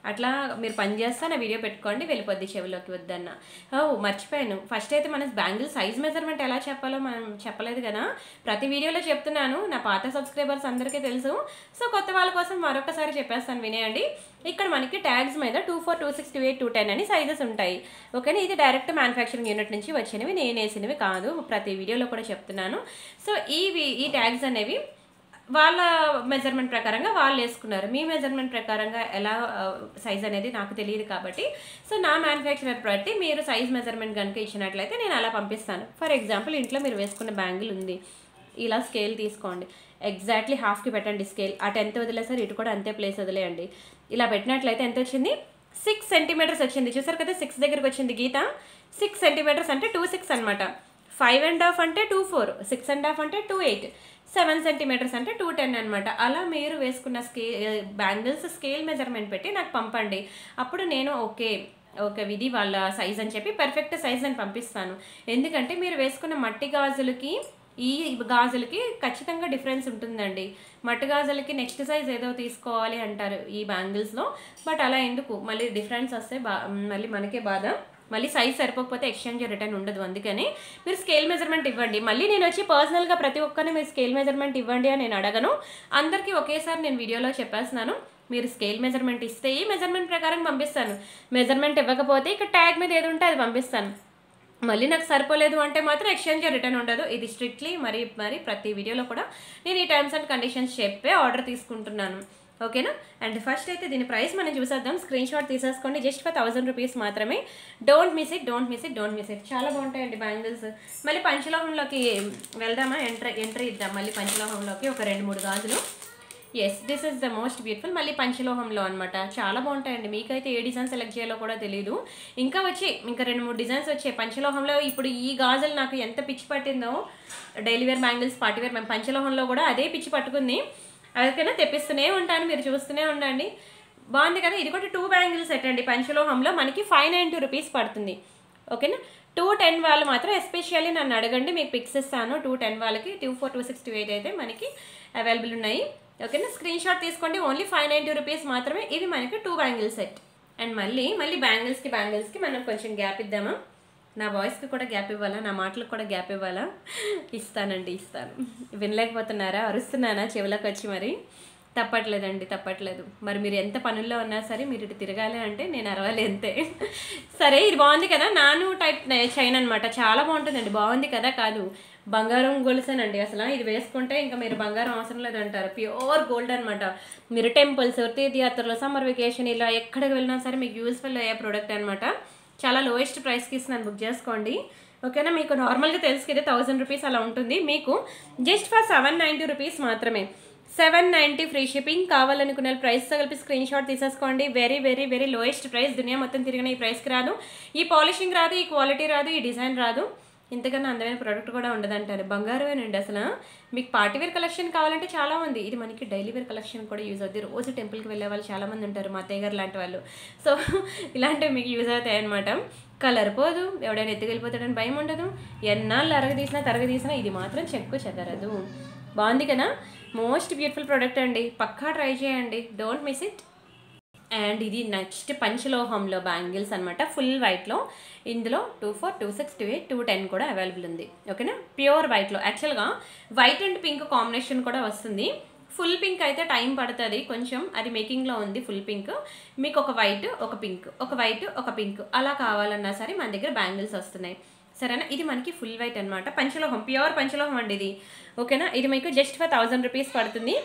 అట్లా మీరు పని చేస్తా నా వీడియో పెట్టుకోండి, వెళ్ళిపోద్ది చెవిలోకి వద్దన్న. మర్చిపోయాను, ఫస్ట్ అయితే మన బ్యాంగిల్ సైజ్ మెజర్మెంట్ ఎలా చెప్పాలో మనం చెప్పలేదు కదా, ప్రతి వీడియోలో చెప్తున్నాను. నా పాత సబ్స్క్రైబర్స్ అందరికీ తెలుసు, సో కొత్త వాళ్ళ కోసం మరొకసారి చెప్పేస్తాను, వినేయండి. ఇక్కడ మనకి ట్యాగ్స్ మీద 24, 26, 28, 210 అని సైజెస్ ఉంటాయి. ఓకేనా. ఇది డైరెక్ట్ మ్యానుఫ్యాక్చరింగ్ యూనిట్ నుంచి వచ్చినవి, నేను వేసినవి కాదు, ప్రతి వీడియోలో కూడా చెప్తున్నాను. సో ఈ ట్యాగ్స్ అనేవి వాళ్ళ మెజర్మెంట్ ప్రకారంగా వాళ్ళు వేసుకున్నారు. మీ మెజర్మెంట్ ప్రకారంగా ఎలా సైజ్ అనేది నాకు తెలియదు కాబట్టి, సో నా మ్యానుఫ్యాక్చరర్ బట్టి మీరు సైజ్ మెజర్మెంట్ కనుక ఇచ్చినట్లయితే నేను అలా పంపిస్తాను. ఫర్ ఎగ్జాంపుల్ ఇంట్లో మీరు వేసుకున్న బ్యాంగిల్ ఉంది, ఇలా స్కేల్ తీసుకోండి, ఎగ్జాక్ట్లీ హాఫ్కి పెట్టండి స్కేల్. అటు ఎంత వదిలేసారు, ఇటు కూడా అంతే ప్లేస్ వదిలేయండి. ఇలా పెట్టినట్లయితే ఎంత వచ్చింది, 6 సెంటీమీటర్స్ వచ్చింది. చూసారు కదా, 6 దగ్గరకు వచ్చింది గీత. 6 సెంటీమీటర్స్ అంటే 26 అనమాట. 5.5 అంటే 24, 6.5 అంటే 28, 7 సెంటీమీటర్స్ అంటే 210 అనమాట. అలా మీరు వేసుకున్న బ్యాంగిల్స్ స్కేల్ మెజర్మెంట్ పెట్టి నాకు పంపండి. అప్పుడు నేను ఓకే ఇది వాళ్ళ సైజ్ అని చెప్పి పర్ఫెక్ట్ సైజ్ అని పంపిస్తాను. ఎందుకంటే మీరు వేసుకున్న మట్టి గాజులకి ఈ గాజులకి ఖచ్చితంగా డిఫరెన్స్ ఉంటుందండి. మట్టి గాజులకి నెక్స్ట్ సైజ్ ఏదో తీసుకోవాలి అంటారు ఈ బ్యాంగిల్స్లో, బట్ అలా ఎందుకు, మళ్ళీ డిఫరెన్స్ వస్తే మళ్ళీ మనకే బాధ. మళ్ళీ సైజ్ సరిపోకపోతే ఎక్స్చేంజ్ రిటర్న్ ఉండదు. అందుకని మీరు స్కేల్ మెజర్మెంట్ ఇవ్వండి. మళ్ళీ నేను వచ్చి పర్సనల్గా ప్రతి ఒక్కరిని మీరు స్కేల్ మెజర్మెంట్ ఇవ్వండి అని నేను అడగను, అందరికీ ఒకేసారి నేను వీడియోలో చెప్పేస్తున్నాను. మీరు స్కేల్ మెజర్మెంట్ ఇస్తే ఈ మెజర్మెంట్ ప్రకారం పంపిస్తాను, మెజర్మెంట్ ఇవ్వకపోతే ఇక్కడ ట్యాగ్ మీద ఏది ఉంటే అది పంపిస్తాను. మళ్ళీ నాకు సరిపోలేదు అంటే మాత్రం ఎక్స్చేంజ్ రిటర్న్ ఉండదు. ఇది స్ట్రిక్ట్లీ మరి ప్రతి వీడియోలో కూడా నేను ఈ టర్మ్స్ అండ్ కండిషన్స్ చెప్పే ఆర్డర్ తీసుకుంటున్నాను. ఓకేనా. అండ్ ఫస్ట్ అయితే దీని ప్రైస్ మనం చూసేద్దాం. స్క్రీన్ షాట్ తీసేసుకోండి, జస్ట్ ఫర్ 1000 రూపీస్ మాత్రమే. Don't miss it. చాలా బాగుంటాయండి బ్యాంగిల్స్. మళ్ళీ పంచలోహంలోకి వెళ్దామా, ఎంట్రీ ఇద్దాం మళ్ళీ పంచలోహంలోకి. ఒక 2-3 గాజులు. Yes, this is the most beautiful. మళ్ళీ పంచలోహంలో అనమాట. చాలా బాగుంటాయండి. మీకైతే ఏ డిజైన్ సెలెక్ట్ చేయాలో కూడా తెలియదు. ఇంకా 2-3 డిజైన్స్ వచ్చాయి పంచలోహంలో. ఇప్పుడు ఈ గాజులు నాకు ఎంత పిచ్చి పట్టిందో, daily wear bangles, party wear, పంచలోహంలో కూడా అదే పిచ్చి పట్టుకుంది. అందుకనే తెప్పిస్తూనే ఉంటాను, మీరు చూస్తూనే ఉండండి. బాగుంది కదా. ఇది కూడా 2 బ్యాంగిల్ సెట్ అండి. పంచలోహంలో మనకి 590 రూపీస్ పడుతుంది. ఓకేనా. 210 వాళ్ళు మాత్రం ఎస్పెషల్లీ నన్ను అడగండి, మీకు పిక్స్ ఇస్తాను. 210 వాళ్ళకి 24, 26, 28 అయితే మనకి అవైలబుల్ ఉన్నాయి. ఓకేనా. స్క్రీన్ షాట్ తీసుకోండి. ఓన్లీ 590 రూపీస్ మాత్రమే. ఇవి మనకి 2 బ్యాంగిల్ సెట్. అండ్ మళ్ళీ బ్యాంగిల్స్కి మనం కొంచెం గ్యాప్ ఇద్దామా. నా వాయిస్కి కూడా గ్యాప్ ఇవ్వాలా, నా మాటలకు కూడా గ్యాప్ ఇవ్వాలా? ఇస్తాను. వినలేకపోతున్నారా? అరుస్తున్నానా చెవులకు వచ్చి? మరి తప్పట్లేదు. మరి మీరు ఎంత పనుల్లో ఉన్నా సరే మీరు ఇటు తిరగాలి అంటే నేను అరవాలి అంతే. సరే, ఇది బాగుంది కదా, నాను టైప్ చైన్ అనమాట. చాలా బాగుంటుందండి. బాగుంది కదా, కాదు బంగారం గొలుసేనండి. అసలు ఇది వేసుకుంటే ఇంకా మీరు బంగారం అవసరం లేదంటారు. ప్యూర్ గోల్డ్ అనమాట. మీరు టెంపుల్స్, తీర్థయాత్రలు, సమ్మర్ వెకేషన్ ఇలా ఎక్కడికి వెళ్ళినా సరే మీకు యూస్ఫుల్ అయ్యే ప్రోడక్ట్ అనమాట. చాలా లోయెస్ట్ ప్రైస్కి ఇస్తున్నాను, బుక్ చేసుకోండి. ఓకేనా, మీకు నార్మల్గా తెలుసు కదా 1000 రూపీస్ అలా ఉంటుంది, మీకు జస్ట్ ఫర్ 790 రూపీస్ మాత్రమే. 790 ఫ్రీ షిప్పింగ్. కావాలనుకునే ప్రైస్తో కలిపి స్క్రీన్ షాట్ తీసేసుకోండి. Very very very lowest price. దునియా మొత్తం తిరిగిన ఈ ప్రైస్కి రాదు, ఈ పాలిషింగ్ రాదు, ఈ క్వాలిటీ రాదు, ఈ డిజైన్ రాదు, ఇంతకన్నా అందమైన ప్రోడక్ట్ కూడా ఉండదంటారు. బంగారమేనండి అసలు. మీకు పార్టీవేర్ కలెక్షన్ కావాలంటే చాలా ఉంది, ఇది మనకి డైలీ వేర్ కలెక్షన్ కూడా యూజ్ అవుతుంది. రోజు టెంపుల్కి వెళ్ళే వాళ్ళు చాలామంది ఉంటారు, మా అత్తయ్య గారు లాంటి వాళ్ళు. సో ఇలాంటివి మీకు యూజ్ అవుతాయి అనమాట. కలర్ పోదు, ఎవడైనా ఎత్తుకెళ్ళిపోతాడని భయం ఉండదు, ఎన్నాళ్ళు తరగదీసినా ఇది మాత్రం చెక్కు చెదరదు. బాగుంది కదా, మోస్ట్ బ్యూటిఫుల్ ప్రోడక్ట్ అండి, పక్కా ట్రై చేయండి, డోంట్ మిస్ ఇట్. అండ్ ఇది నెక్స్ట్ పంచలోహంలో బ్యాంగిల్స్ అనమాట, ఫుల్ వైట్లో. ఇందులో 24, 26, 28, 210 కూడా అవైలబుల్ ఉంది. ఓకేనా, ప్యూర్ వైట్లో. యాక్చువల్గా వైట్ అండ్ పింక్ కాంబినేషన్ కూడా వస్తుంది. ఫుల్ పింక్ అయితే టైం పడుతుంది కొంచెం, అది మేకింగ్లో ఉంది. ఫుల్ పింక్ మీకు ఒక వైట్ ఒక పింక్, ఒక వైట్ ఒక పింక్ అలా కావాలన్నా సరే మన దగ్గర బ్యాంగిల్స్ వస్తున్నాయి. సరేనా, ఇది మనకి ఫుల్ వైట్ అనమాట, పంచలోహం, ప్యూర్ పంచలోహం అండి ఇది. ఓకేనా, ఇది మీకు జస్ట్ ఫర్ 1000 రూపీస్ పడుతుంది.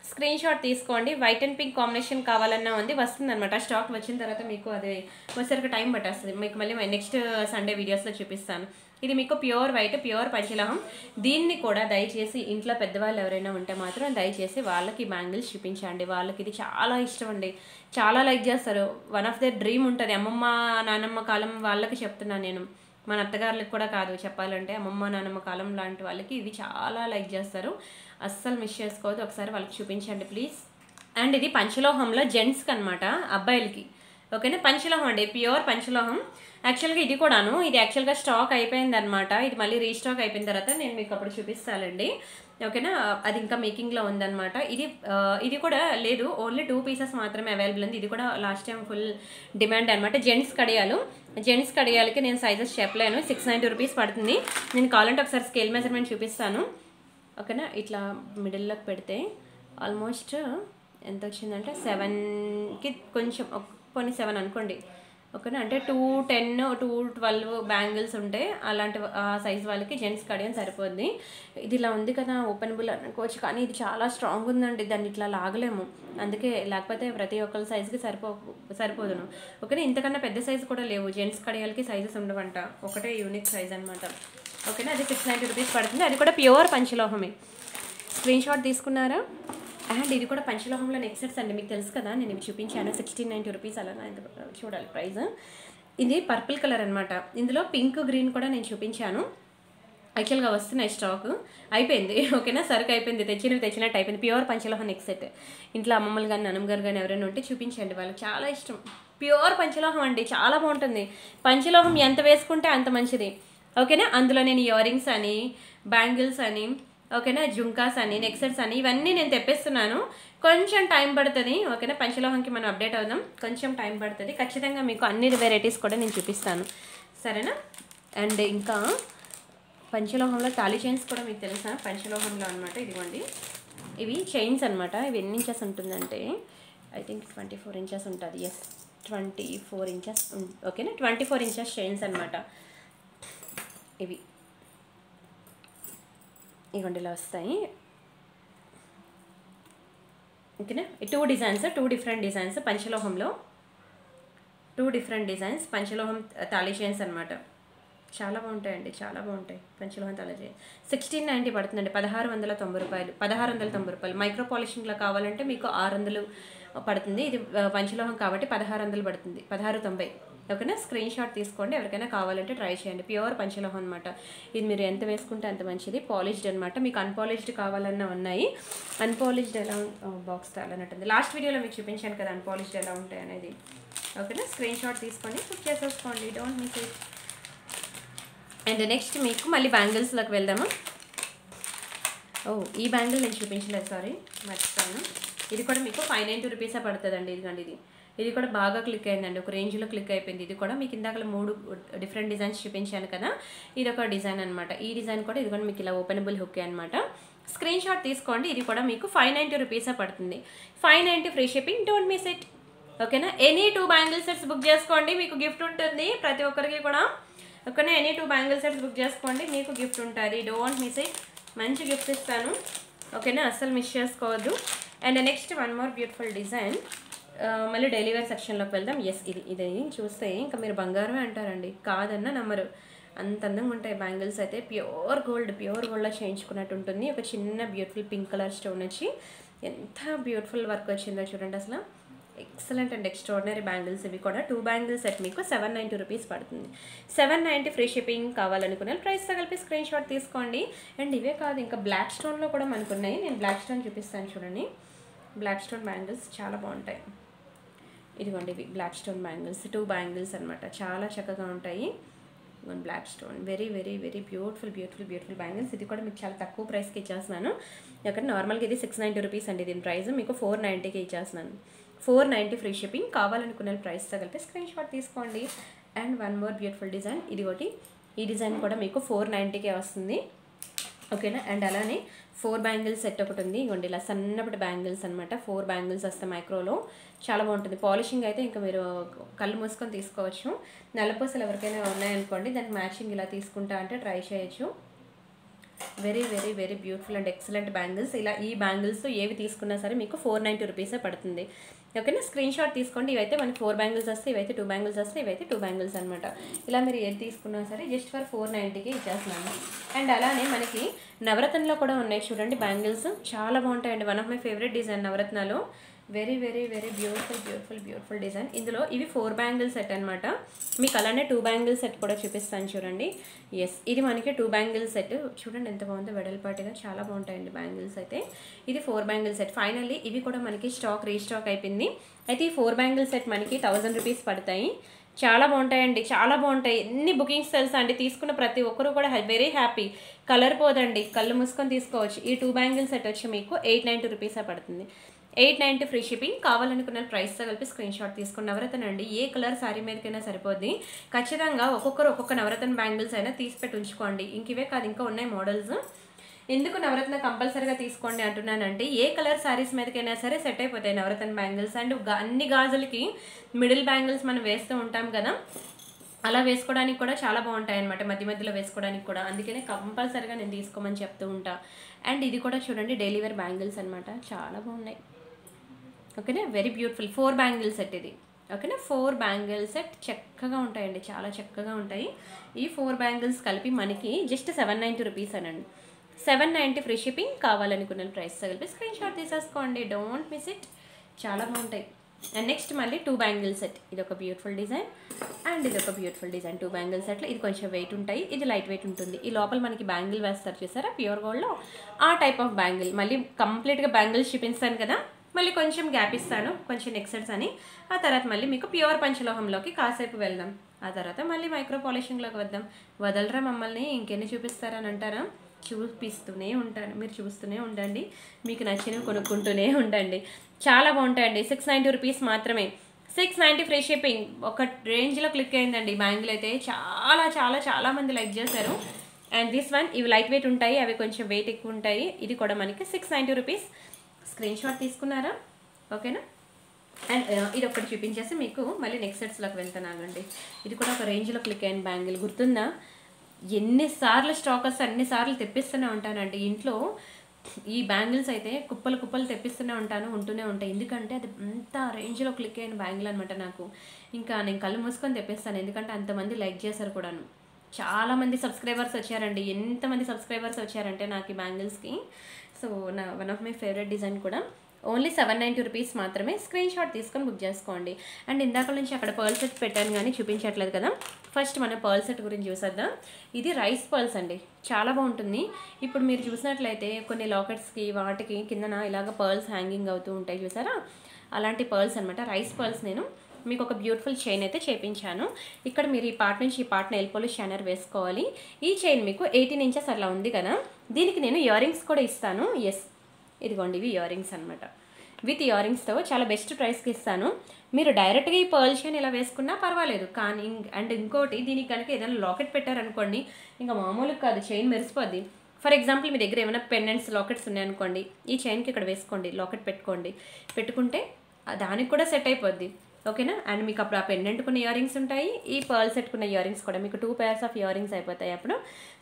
స్క్రీన్ షాట్ తీసుకోండి. వైట్ అండ్ పింక్ కాంబినేషన్ కావాలన్నా ఉంది, వస్తుంది అనమాట. స్టాక్ వచ్చిన తర్వాత మీకు అది వచ్చేసరికి టైం పట్టేస్తుంది. మీకు మళ్ళీ నెక్స్ట్ సండే వీడియోస్లో చూపిస్తాను. ఇది మీకు ప్యూర్ వైట్, ప్యూర్ పంచలోహం. దీన్ని కూడా దయచేసి ఇంట్లో పెద్దవాళ్ళు ఎవరైనా ఉంటే మాత్రం దయచేసి వాళ్ళకి బ్యాంగిల్స్ చూపించండి. వాళ్ళకి ఇది చాలా ఇష్టం అండి, చాలా లైక్ చేస్తారు. వన్ ఆఫ్ దర్ డ్రీమ్ ఉంటుంది. అమ్మమ్మ నానమ్మ కాలం వాళ్ళకి చెప్తున్నాను నేను, మన అత్తగారులకు కూడా కాదు చెప్పాలంటే, అమ్మమ్మ నానమ్మ కాలం లాంటి వాళ్ళకి ఇవి చాలా లైక్ చేస్తారు. అస్సలు మిస్ చేసుకోవద్దు, ఒకసారి వాళ్ళకి చూపించండి ప్లీజ్. అండ్ ఇది పంచలోహంలో జెంట్స్కి అనమాట, అబ్బాయిలకి. ఓకేనా, పంచలోహం అండి, ప్యూర్ పంచలోహం. యాక్చువల్గా ఇది కూడాను, ఇది యాక్చువల్గా స్టాక్ అయిపోయింది అనమాట. ఇది మళ్ళీ రీస్టాక్ అయిపోయిన తర్వాత నేను మీకు అప్పుడు చూపిస్తానండి. ఓకేనా, అది ఇంకా మేకింగ్లో ఉందన్నమాట. ఇది కూడా లేదు, ఓన్లీ 2 పీసెస్ మాత్రమే అవైలబుల్ ఉంది. ఇది కూడా లాస్ట్ టైం ఫుల్ డిమాండ్ అనమాట. జెంట్స్ కడియాలకి నేను సైజెస్ చెప్పలేను, 690 రూపీస్ పడుతుంది. నేను కావాలంటే ఒకసారి స్కేల్ మెజర్మెంట్ చూపిస్తాను. ఓకేనా, ఇట్లా మిడిల్లోకి పెడితే ఆల్మోస్ట్ ఎంత వచ్చిందంటే 7కి కొంచెం, కొన్ని 7 అనుకోండి. ఓకేనా, అంటే 210, 212 బ్యాంగిల్స్ ఉంటాయి. అలాంటి సైజ్ వాళ్ళకి జెంట్స్ కడియం సరిపోద్ది. ఇది ఇలా ఉంది కదా, ఓపెనబుల్ అనుకోవచ్చు, కానీ ఇది చాలా స్ట్రాంగ్ ఉందండి, దాన్ని ఇట్లా లాగలేము. అందుకే, లేకపోతే ప్రతి ఒక్కరి సైజుకి సరిపోదును. ఓకేనా, ఇంతకన్నా పెద్ద సైజు కూడా లేవు, జెంట్స్ కడియాలకి సైజెస్ ఉండవంట, ఒకటే యూనిక్ సైజ్ అనమాట. ఓకేనా, అది 690 రూపీస్ పడుతుంది. అది కూడా ప్యూర్ పంచలోహమే. స్క్రీన్ షాట్ తీసుకున్నారా? అండ్ ఇది కూడా పంచలోహంలో నెక్ సెట్స్ అండి, మీకు తెలుసు కదా, నేను ఇవి చూపించాను. 1690 రూపీస్ అలా చూడాలి ప్రైస్. ఇది పర్పుల్ కలర్ అనమాట, ఇందులో పింక్ గ్రీన్ కూడా నేను చూపించాను. యాక్చువల్గా వస్తున్నాయి, స్టాక్ అయిపోయింది. ఓకేనా, సరుకు అయిపోయింది, తెచ్చినట్టు అయిపోయింది. ప్యూర్ పంచలోహం నెక్ సెట్. ఇంట్లో అమ్మమ్మలు కానీ నాన్నగారు కానీ ఎవరైనా ఉంటే చూపించండి, వాళ్ళకి చాలా ఇష్టం. ప్యూర్ పంచలోహం అండి, చాలా బాగుంటుంది. పంచలోహం ఎంత వేసుకుంటే అంత మంచిది. ఓకేనా, అందులో నేను ఇయర్ రింగ్స్ అని, బ్యాంగిల్స్ అని, ఓకేనా, జుంకాస్ అని, నెక్ సెట్స్ అని, ఇవన్నీ నేను తెప్పిస్తున్నాను. కొంచెం టైం పడుతుంది. ఓకేనా, పంచలోహంకి మనం అప్డేట్ అవుదాం, కొంచెం టైం పడుతుంది. ఖచ్చితంగా మీకు అన్ని వెరైటీస్ కూడా నేను చూపిస్తాను, సరేనా. అండ్ ఇంకా పంచలోహంలో తాళీ చైన్స్ కూడా మీకు తెలుసా, పంచలోహంలో అనమాట. ఇదిగోండి, ఇవి చైన్స్ అనమాట. ఇవి ఎన్ని ఇంచెస్ ఉంటుందంటే ఐ థింక్ 24 ఇంచెస్ ఉంటుంది. Yes, 24 inches. ఓకేనా, 24 ఇంచెస్ చైన్స్ అనమాట. ఇవ్వండి ఇలా వస్తాయి. ఓకేనా, 2 డిజైన్స్, 2 డిఫరెంట్ డిజైన్స్ పంచలోహంలో, 2 డిఫరెంట్ డిజైన్స్ పంచలోహం తాళీ చైన్స్ అనమాట. చాలా బాగుంటాయండి, చాలా బాగుంటాయి. పంచలోహం తాళీ చైన్ 1690 పడుతుందండి, 1690 రూపాయలు. 1690 రూపాయలు. మైక్రో పాలిషింగ్లో కావాలంటే మీకు 600 పడుతుంది. ఇది పంచలోహం కాబట్టి 1600 పడుతుంది, 1690. ఓకేనా, స్క్రీన్ షాట్ తీసుకోండి, ఎవరికైనా కావాలంటే ట్రై చేయండి. ప్యూర్ పంచలోహం అనమాట. ఇది మీరు ఎంత వేసుకుంటే అంత మంచిది. పాలిష్డ్ అనమాట, మీకు అన్పాలిష్డ్ కావాలన్నా ఉన్నాయి. అన్పాలిష్డ్ ఎలా బాక్స్ తాళనట్టుంది, లాస్ట్ వీడియోలో మీకు చూపించాను కదా అన్పాలిష్డ్ ఎలా ఉంటాయి అనేది. ఓకేనా, స్క్రీన్ షాట్ తీసుకొని బుక్ చేసేసుకోండి, don't miss it. And next మీకు మళ్ళీ బ్యాంగిల్స్లోకి వెళ్దాము. ఈ బ్యాంగిల్ నేను చూపించలేదు, సారీ, మర్చిపోయాను. ఇది కూడా మీకు 590 రూపీసే పడుతుందండి. ఇదిగోండి, ఇది కూడా బాగా క్లిక్ అయిందండి, ఒక రేంజ్లో క్లిక్ అయిపోయింది. ఇది కూడా మీకు ఇందాక 3 డిఫరెంట్ డిజైన్స్ చూపించాను కదా, ఇది ఒక డిజైన్ అనమాట. ఈ డిజైన్ కూడా ఇది కూడా మీకు ఇలా ఓపెనబుల్ హుక్ అనమాట. స్క్రీన్ షాట్ తీసుకోండి. ఇది కూడా మీకు 590 రూపీసే పడుతుంది, 590 free shipping, don't miss it. ఓకేనా, ఎనీ 2 బ్యాంగిల్ సెట్స్ బుక్ చేసుకోండి, మీకు గిఫ్ట్ ఉంటుంది ప్రతి ఒక్కరికి కూడా. ఓకేనా, ఎనీ 2 బ్యాంగిల్ సెట్స్ బుక్ చేసుకోండి, మీకు గిఫ్ట్ ఉంటుంది, డోంట్ మిస్ ఇట్. మంచి గిఫ్ట్ ఇస్తాను. ఓకేనా, అస్సలు మిస్ చేసుకోవద్దు. And next one more beautiful design. మళ్ళీ డైలీ వేర్ సెక్షన్లోకి వెళ్దాం. ఎస్, ఇది చూస్తే ఇంకా మీరు బంగారమే అంటారండి, కాదన్న నమ్మరు. అంత అందంగా ఉంటాయి బ్యాంగిల్స్ అయితే. ప్యూర్ గోల్డ్లో చేయించుకున్నట్టు ఉంటుంది. ఒక చిన్న బ్యూటిఫుల్ పింక్ కలర్ స్టోన్ వచ్చి ఎంత బ్యూటిఫుల్ వర్క్ వచ్చిందో చూడండి. అసలు ఎక్సలెంట్ అండ్ ఎక్స్ట్రాడినరీ బ్యాంగిల్స్. ఇవి కూడా 2 బ్యాంగిల్స్ సెట్ మీకు 790 రూపీస్ పడుతుంది. 790 ఫ్రీ షిప్పింగ్. కావాలనుకునే ప్రైస్తో కలిపి స్క్రీన్ షాట్ తీసుకోండి. అండ్ ఇవే కాదు, ఇంకా బ్లాక్ స్టోన్లో కూడా మనకు ఉన్నాయి. నేను బ్లాక్ స్టోన్ చూపిస్తాను చూడండి. బ్లాక్ స్టోన్ బ్యాంగిల్స్ చాలా బాగుంటాయి. ఇదిగోండి, ఇవి బ్లాక్ స్టోన్ బ్యాంగిల్స్, 2 బ్యాంగిల్స్ అనమాట. చాలా చక్కగా ఉంటాయి. Black stone very very very beautiful bangles. ఇది కూడా మీకు చాలా తక్కువ ప్రైస్కి ఇచ్చేస్తున్నాను. అక్కడ నార్మల్గా ఇది 690 రూపీస్ అండి. దీని ప్రైస్ మీకు 490కి ఇచ్చేస్తున్నాను. 490 ఫ్రీ షిప్పింగ్. కావాలనుకునే ప్రైస్తో కలిపి స్క్రీన్ షాట్ తీసుకోండి. And one more beautiful design. ఇది ఒకటి, ఈ డిజైన్ కూడా మీకు 490కే వస్తుంది. ఓకేనా. అండ్ అలానే 4 బ్యాంగిల్స్ సెట్ ఒకటి ఉంది. ఇవ్వండి, ఇలా సన్నపటి బ్యాంగిల్స్ అనమాట. 4 బ్యాంగిల్స్ వస్తాయి మైక్రోలో. చాలా బాగుంటుంది. పాలిషింగ్ అయితే ఇంకా మీరు కళ్ళు మూసుకొని తీసుకోవచ్చు. నల్లపూసలు ఎవరికైనా ఉన్నాయనుకోండి, దానికి మ్యాచింగ్ ఇలా తీసుకుంటా అంటే ట్రై చేయొచ్చు. Very very very beautiful and excellent bangles. ఇలా ఈ బ్యాంగిల్స్ ఏవి తీసుకున్నా సరే మీకు 490 రూపీసే పడుతుంది. ఓకేనా. స్క్రీన్ షాట్ తీసుకోండి. ఇవైతే మనకి 4 బ్యాంగిల్స్ వస్తాయి, ఇవైతే 2 బ్యాంగిల్స్ వస్తాయి, ఇవైతే 2 బ్యాంగిల్స్ అనమాట. ఇలా మీరు ఏది తీసుకున్నా సరే జస్ట్ ఫర్ 490కి ఇచ్చేస్తున్నాను. అండ్ అలానే మనకి నవరత్నలో కూడా ఉన్నాయి చూడండి బ్యాంగిల్స్. చాలా బాగుంటాయండి. One of my favourite design నవరత్నాలో. Very very very beautiful design. ఇందులో ఇవి 4 బ్యాంగిల్ సెట్ అనమాట. మీకు అలానే 2 బ్యాంగిల్ సెట్ కూడా చూపిస్తాను చూడండి. ఎస్, ఇది మనకి 2 బ్యాంగిల్ సెట్. చూడండి ఎంత బాగుందో, వెడల్పాటిగా చాలా బాగుంటాయండి బ్యాంగిల్స్ అయితే. ఇది 4 బ్యాంగిల్ సెట్. ఫైనల్లీ ఇవి కూడా మనకి రీస్టాక్ అయిపోయింది. అయితే ఈ 4 బ్యాంగిల్ సెట్ మనకి 1000 రూపీస్ పడతాయి. చాలా బాగుంటాయండి, చాలా బాగుంటాయి. ఎన్ని బుకింగ్స్ తెలుసా అండి. తీసుకున్న ప్రతి ఒక్కరు కూడా వెరీ హ్యాపీ. కలర్ పోదండి, కళ్ళు మూసుకొని తీసుకోవచ్చు. ఈ 2 బ్యాంగిల్ సెట్ వచ్చి మీకు 890 రూపీసే పడుతుంది. 890 ఫ్రీ షిప్పింగ్. కావాలనుకున్న ప్రైస్తో కలిపి స్క్రీన్ షాట్ తీసుకున్న నవరత్న అండి. ఏ కలర్ శారీ మీదకైనా సరిపోద్ది. ఖచ్చితంగా ఒక్కొక్కరు ఒక్కొక్క నవరత్న బ్యాంగిల్స్ అయినా తీసి పెట్టి ఉంచుకోండి. ఇంక ఇవే కాదు, ఇంకా ఉన్నాయి మోడల్స్. ఎందుకు నవరత్న కంపల్సరీగా తీసుకోండి అంటున్నానంటే, ఏ కలర్ శారీస్ మీదకైనా సరే సెట్ అయిపోతాయి నవరత్న బ్యాంగిల్స్. అండ్ అన్ని గాజులకి మిడిల్ బ్యాంగిల్స్ మనం వేస్తూ ఉంటాం కదా, అలా వేసుకోవడానికి కూడా చాలా బాగుంటాయి అనమాట. మధ్యలో వేసుకోవడానికి కూడా. అందుకనే కంపల్సరీగా నేను తీసుకోమని చెప్తూ ఉంటా. అండ్ ఇది కూడా చూడండి, డైలీ వేర్ బ్యాంగిల్స్ అనమాట. చాలా బాగున్నాయి. ఓకేనా. వెరీ బ్యూటిఫుల్ 4 బ్యాంగిల్ సెట్ ఇది. ఓకేనా. 4 బ్యాంగిల్ సెట్ చక్కగా ఉంటాయండి, చాలా చక్కగా ఉంటాయి. ఈ 4 బ్యాంగిల్స్ కలిపి మనకి జస్ట్ 790 రూపీస్ అనండి. 790 ఫ్రీ షిప్పింగ్. కావాలనుకున్న ప్రైస్ కలిపి స్క్రీన్ షాట్ తీసేసుకోండి. Don't miss it. చాలా బాగుంటాయి. అండ్ నెక్స్ట్ మళ్ళీ 2 బ్యాంగిల్ సెట్. ఇది ఒక బ్యూటిఫుల్ డిజైన్ అండ్ ఇది ఒక బ్యూటిఫుల్ డిజైన్. 2 బ్యాంగిల్ సెట్లు. ఇది కొంచెం వెయిట్ ఉంటాయి, ఇది లైట్ వెయిట్ ఉంటుంది. ఈ లోపల మనకి బ్యాంగిల్ వేస్తారు చూసారా, ప్యూర్ గోల్డ్లో ఆ టైప్ ఆఫ్ బ్యాంగిల్. మళ్ళీ కంప్లీట్గా బ్యాంగిల్స్ చూపిస్తాను కదా, మళ్ళీ కొంచెం గ్యాప్ ఇస్తాను, కొంచెం నెక్సెట్స్ అని. ఆ తర్వాత మళ్ళీ మీకు ప్యూర్ పంచలోహంలోకి కాసేపు వెళ్దాం. ఆ తర్వాత మళ్ళీ మైక్రో పాలిషింగ్లోకి వద్దాం. వదలరా మమ్మల్ని, ఇంకెన్ని చూపిస్తారని అంటారా? చూపిస్తూనే ఉంటాను, మీరు చూస్తూనే ఉండండి. మీకు నచ్చినవి కొనుక్కుంటూనే ఉండండి. చాలా బాగుంటాయండి. 690 రూపీస్ మాత్రమే. 690 ఫ్రీ షిప్పింగ్. ఒక రేంజ్లో క్లిక్ అయిందండి ఈ బ్యాంగిల్ అయితే. చాలా చాలా చాలా మంది లైక్ చేశారు. అండ్ దిస్ వన్, ఇవి లైట్ వెయిట్ ఉంటాయి, అవి కొంచెం వెయిట్ ఎక్కువ ఉంటాయి. ఇది కూడా మనకి 690 రూపీస్. స్క్రీన్ షాట్ తీసుకున్నారా? ఓకేనా. అండ్ ఇది ఒకటి చూపించేసి మీకు మళ్ళీ నెక్స్ట్ సెట్స్లోకి వెళ్తున్నానండి. ఇది కూడా ఒక రేంజ్లో క్లిక్ అయిన బ్యాంగిల్. గుర్తుందా? ఎన్నిసార్లు స్టాక్ వస్తే అన్నిసార్లు తెప్పిస్తూనే ఉంటానండి. ఇంట్లో ఈ బ్యాంగిల్స్ అయితే కుప్పలు తెప్పిస్తూనే ఉంటూనే ఉంటాయి. ఎందుకంటే అది అంత రేంజ్లో క్లిక్ అయిన బ్యాంగిల్ అనమాట నాకు. ఇంకా నేను కళ్ళు మూసుకొని తెప్పిస్తాను, ఎందుకంటే అంతమంది లైక్ చేశారు కూడాను. చాలామంది సబ్స్క్రైబర్స్ వచ్చారండి. ఎంతమంది సబ్స్క్రైబర్స్ వచ్చారంటే నాకు ఈ బ్యాంగిల్స్కి. సో నా one of my favourite design కూడా. ఓన్లీ 790 రూపీస్ మాత్రమే. స్క్రీన్ షాట్ తీసుకొని బుక్ చేసుకోండి. అండ్ ఇందాక నుంచి అక్కడ పర్ల్ సెట్ పెట్టాను కానీ చూపించట్లేదు కదా. ఫస్ట్ మన పర్ల్ సెట్ గురించి చూసేద్దాం. ఇది రైస్ పర్ల్స్ అండి, చాలా బాగుంటుంది. ఇప్పుడు మీరు చూసినట్లయితే కొన్ని లాకెట్స్కి వాటికి కిందన ఇలాగ పర్ల్స్ హ్యాంగింగ్ అవుతూ ఉంటాయి చూసారా, అలాంటి పర్ల్స్ అనమాట. రైస్ పర్ల్స్ నేను మీకు ఒక బ్యూటిఫుల్ చైన్ అయితే చేయించాను. ఇక్కడ మీరు ఈ పార్ట్ నుంచి ఈ పార్ట్ని ఎల్పోలో షైనర్ వేసుకోవాలి. ఈ చైన్ మీకు 18 ఇంచెస్ అలా ఉంది కదా, దీనికి నేను ఇయర్ రింగ్స్ కూడా ఇస్తాను. ఎస్, ఇదిగోండి ఇవి ఇయర్ రింగ్స్ అనమాట. విత్ ఇయర్ రింగ్స్తో చాలా బెస్ట్ ప్రైస్కి ఇస్తాను. మీరు డైరెక్ట్గా ఈ పర్ల్ చైన్ ఇలా వేసుకున్నా పర్వాలేదు. కానీ అండ్ ఇంకోటి, దీనికి కనుక ఏదైనా లాకెట్ పెట్టారనుకోండి, ఇంకా మామూలుగా కాదు, చైన్ మెరిసిపోద్ది. ఫర్ ఎగ్జాంపుల్ మీ దగ్గర ఏమైనా పెండెంట్స్ లాకెట్స్ ఉన్నాయనుకోండి, ఈ చైన్కి ఇక్కడ వేసుకోండి, లాకెట్ పెట్టుకోండి. పెట్టుకుంటే దానికి కూడా సెట్ అయిపోద్ది. ఓకేనా. అండ్ మీకు అప్పుడు ఆ పెండెంట్ కొన్ని ఇయర్ రింగ్స్ ఉంటాయి, ఈ పర్ల్ సెట్ కున్న ఇయర్ రింగ్స్ కూడా మీకు 2 pairs ఆఫ్ ఇయర్ రింగ్స్ అయిపోతాయి అప్పుడు.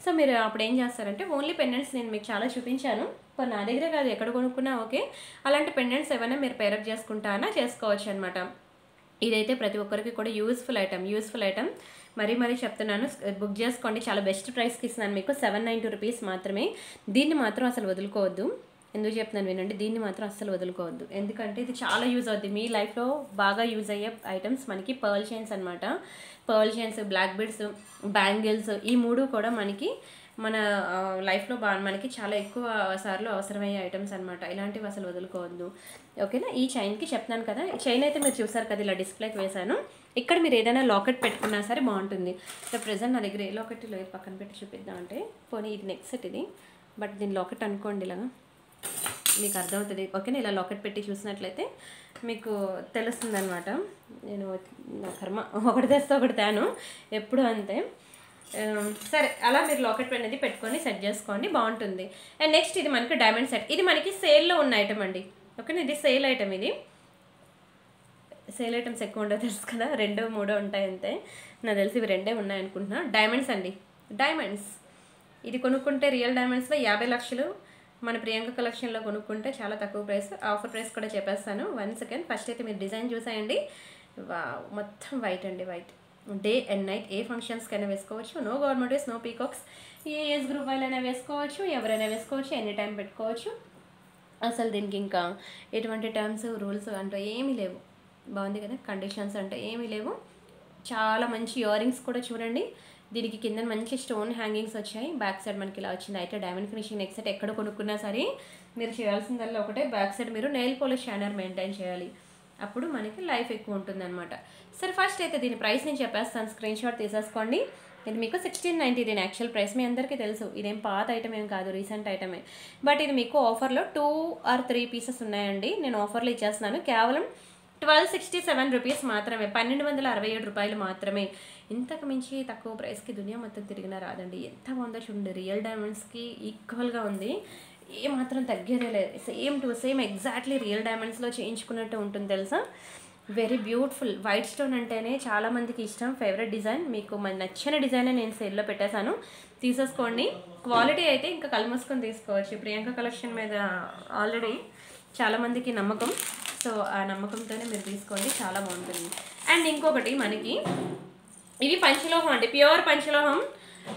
సో మీరు అప్పుడు ఏం చేస్తారంటే ఓన్లీ పెండెంట్స్ నేను మీకు చాలా చూపించాను, మరి నా దగ్గరే కాదు ఎక్కడ కొనుక్కున్నా ఓకే, అలాంటి పెండెంట్స్ ఏమైనా మీరు పేరప్ చేసుకుంటానా చేసుకోవచ్చు అనమాట. ఇదైతే ప్రతి ఒక్కరికి కూడా యూస్ఫుల్ ఐటమ్ మరీ చెప్తున్నాను, బుక్ చేసుకోండి. చాలా బెస్ట్ ప్రైస్కి ఇస్తున్నాను మీకు, 790 రూపీస్ మాత్రమే. దీన్ని మాత్రం అసలు వదులుకోవద్దు, ఎందుకు చెప్తున్నాను వినండి, దీన్ని మాత్రం అస్సలు వదులుకోవద్దు, ఎందుకంటే ఇది చాలా యూజ్ అవుద్ది మీ లైఫ్లో, బాగా యూజ్ అయ్యే ఐటమ్స్ మనకి పర్ల్ చైన్స్ అనమాట. Pearl chains, black beads, bangles, ఈ 3 కూడా మనకి మన లైఫ్లో మనకి చాలా ఎక్కువ సార్లు అవసరమయ్యే ఐటమ్స్ అనమాట. ఇలాంటివి అసలు వదులుకోవద్దు, ఓకేనా. ఈ చైన్కి చెప్తాను కదా, ఈ చైన్ అయితే మీరు చూసారు కదా, ఇలా డిస్ప్లేకి వేసాను. ఇక్కడ మీరు ఏదైనా లాకెట్ పెట్టుకున్నా సరే బాగుంటుంది. సో ప్రెజెంట్ నా దగ్గర ఏ లాకెట్ లేదు, పక్కన పెట్టి చూపిద్దాం అంటే, పోనీ ఇది నెక్స్ట్ సెట్ ఇది, బట్ దీని లాకెట్ అనుకోండి ఇలాగా మీకు అర్థమవుతుంది, ఓకేనా. ఇలా లాకెట్ పెట్టి చూసినట్లయితే మీకు తెలుస్తుంది అనమాట. నేను నా కర్మ ఒకటి తెస్తే ఒకటి తేను ఎప్పుడు అంతే. సరే అలా మీరు లాకెట్ అనేది పెట్టుకొని సెట్ చేసుకోండి, బాగుంటుంది. అండ్ నెక్స్ట్ ఇది మనకి డైమండ్ సెట్, ఇది మనకి సేల్లో ఉన్న ఐటమ్ అండి, ఓకేనా. ఇది సేల్ ఐటమ్, ఇది సేల్ ఐటమ్స్ ఎక్కువ ఉండవు తెలుసు కదా, 2-3 ఉంటాయి అంతే, నాకు తెలిసి ఇవి 2 ఉన్నాయి అనుకుంటున్నా. డైమండ్స్ అండి, డైమండ్స్ ఇది కొనుక్కుంటే రియల్ డైమండ్స్లో 50 లక్షలు, మన ప్రియాంక కలెక్షన్లో కొనుక్కుంటే చాలా తక్కువ ప్రైస్. ఆఫర్ ప్రైస్ కూడా చెప్పేస్తాను 1 సెకండ్. ఫస్ట్ అయితే మీరు డిజైన్ చూసేయండి, మొత్తం వైట్ అండి, వైట్. డే అండ్ నైట్ ఏ ఫంక్షన్స్కైనా వేసుకోవచ్చు, నో గవర్నమెంట్స్, నో పీకాక్స్, ఏ ఏజ్ గ్రూప్ వాళ్ళైనా వేసుకోవచ్చు, ఎవరైనా వేసుకోవచ్చు, ఎనీ టైం పెట్టుకోవచ్చు. అసలు దీనికి ఇంకా ఎటువంటి టర్మ్స్ రూల్స్ అంటూ ఏమీ లేవు, బాగుంది కదా, కండిషన్స్ అంటే ఏమీ లేవు. చాలా మంచి ఇయర్ రింగ్స్ కూడా చూడండి, దీనికి కింద మంచి స్టోన్ హ్యాంగింగ్స్ వచ్చాయి, బ్యాక్ సైడ్ మనకి ఇలా వచ్చింది. అయితే డైమండ్ ఫినిషింగ్ నెక్స్ట్ సెట్ ఎక్కడ కొనుక్కున్నా సరే మీరు చేయాల్సిందల్లా ఒకటే, బ్యాక్ సైడ్ మీరు నెయిల్ పాలిష్ షైనర్ మెయింటైన్ చేయాలి, అప్పుడు మనకి లైఫ్ ఎక్కువ ఉంటుందన్నమాట. సరే ఫస్ట్ అయితే దీని ప్రైస్ నేను చెప్పేస్తాను, స్క్రీన్ షాట్ తీసేసుకోండి. ఇది మీకు 1690 దీని యాక్చువల్ ప్రైస్, మీ అందరికీ తెలుసు ఇదేం పాత ఐటమ్ ఏం కాదు, రీసెంట్ ఐటమే. బట్ ఇది మీకు ఆఫర్లో 2 or 3 పీసెస్ ఉన్నాయండి, నేను ఆఫర్లో ఇచ్చేస్తున్నాను. కేవలం 1267 రూపీస్ మాత్రమే, 1267 రూపాయలు మాత్రమే. ఇంతకు మించి తక్కువ ప్రైస్కి దునియా మొత్తం తిరిగినా రాదండి. ఎంత బాగుందో చూడండి, రియల్ డైమండ్స్కి ఈక్వల్గా ఉంది, ఏమాత్రం తగ్గేదే లేదు, same to same exactly real డైమండ్స్లో చేయించుకున్నట్టు ఉంటుంది తెలుసా. వెరీ బ్యూటిఫుల్, వైట్ స్టోన్ అంటేనే చాలామందికి ఇష్టం, ఫేవరెట్ డిజైన్. మీకు మన నచ్చిన డిజైనే నేను సేల్లో పెట్టేశాను, తీసేసుకోండి. క్వాలిటీ అయితే ఇంకా కళ్ళు మూసుకొని తీసుకోవచ్చు, ప్రియాంక కలెక్షన్ మీద ఆల్రెడీ చాలామందికి నమ్మకం, సో ఆ నమ్మకంతోనే మీరు తీసుకోండి, చాలా బాగుంటుంది. అండ్ ఇంకొకటి మనకి ఇవి పంచలోహం అండి, ప్యూర్ పంచలోహం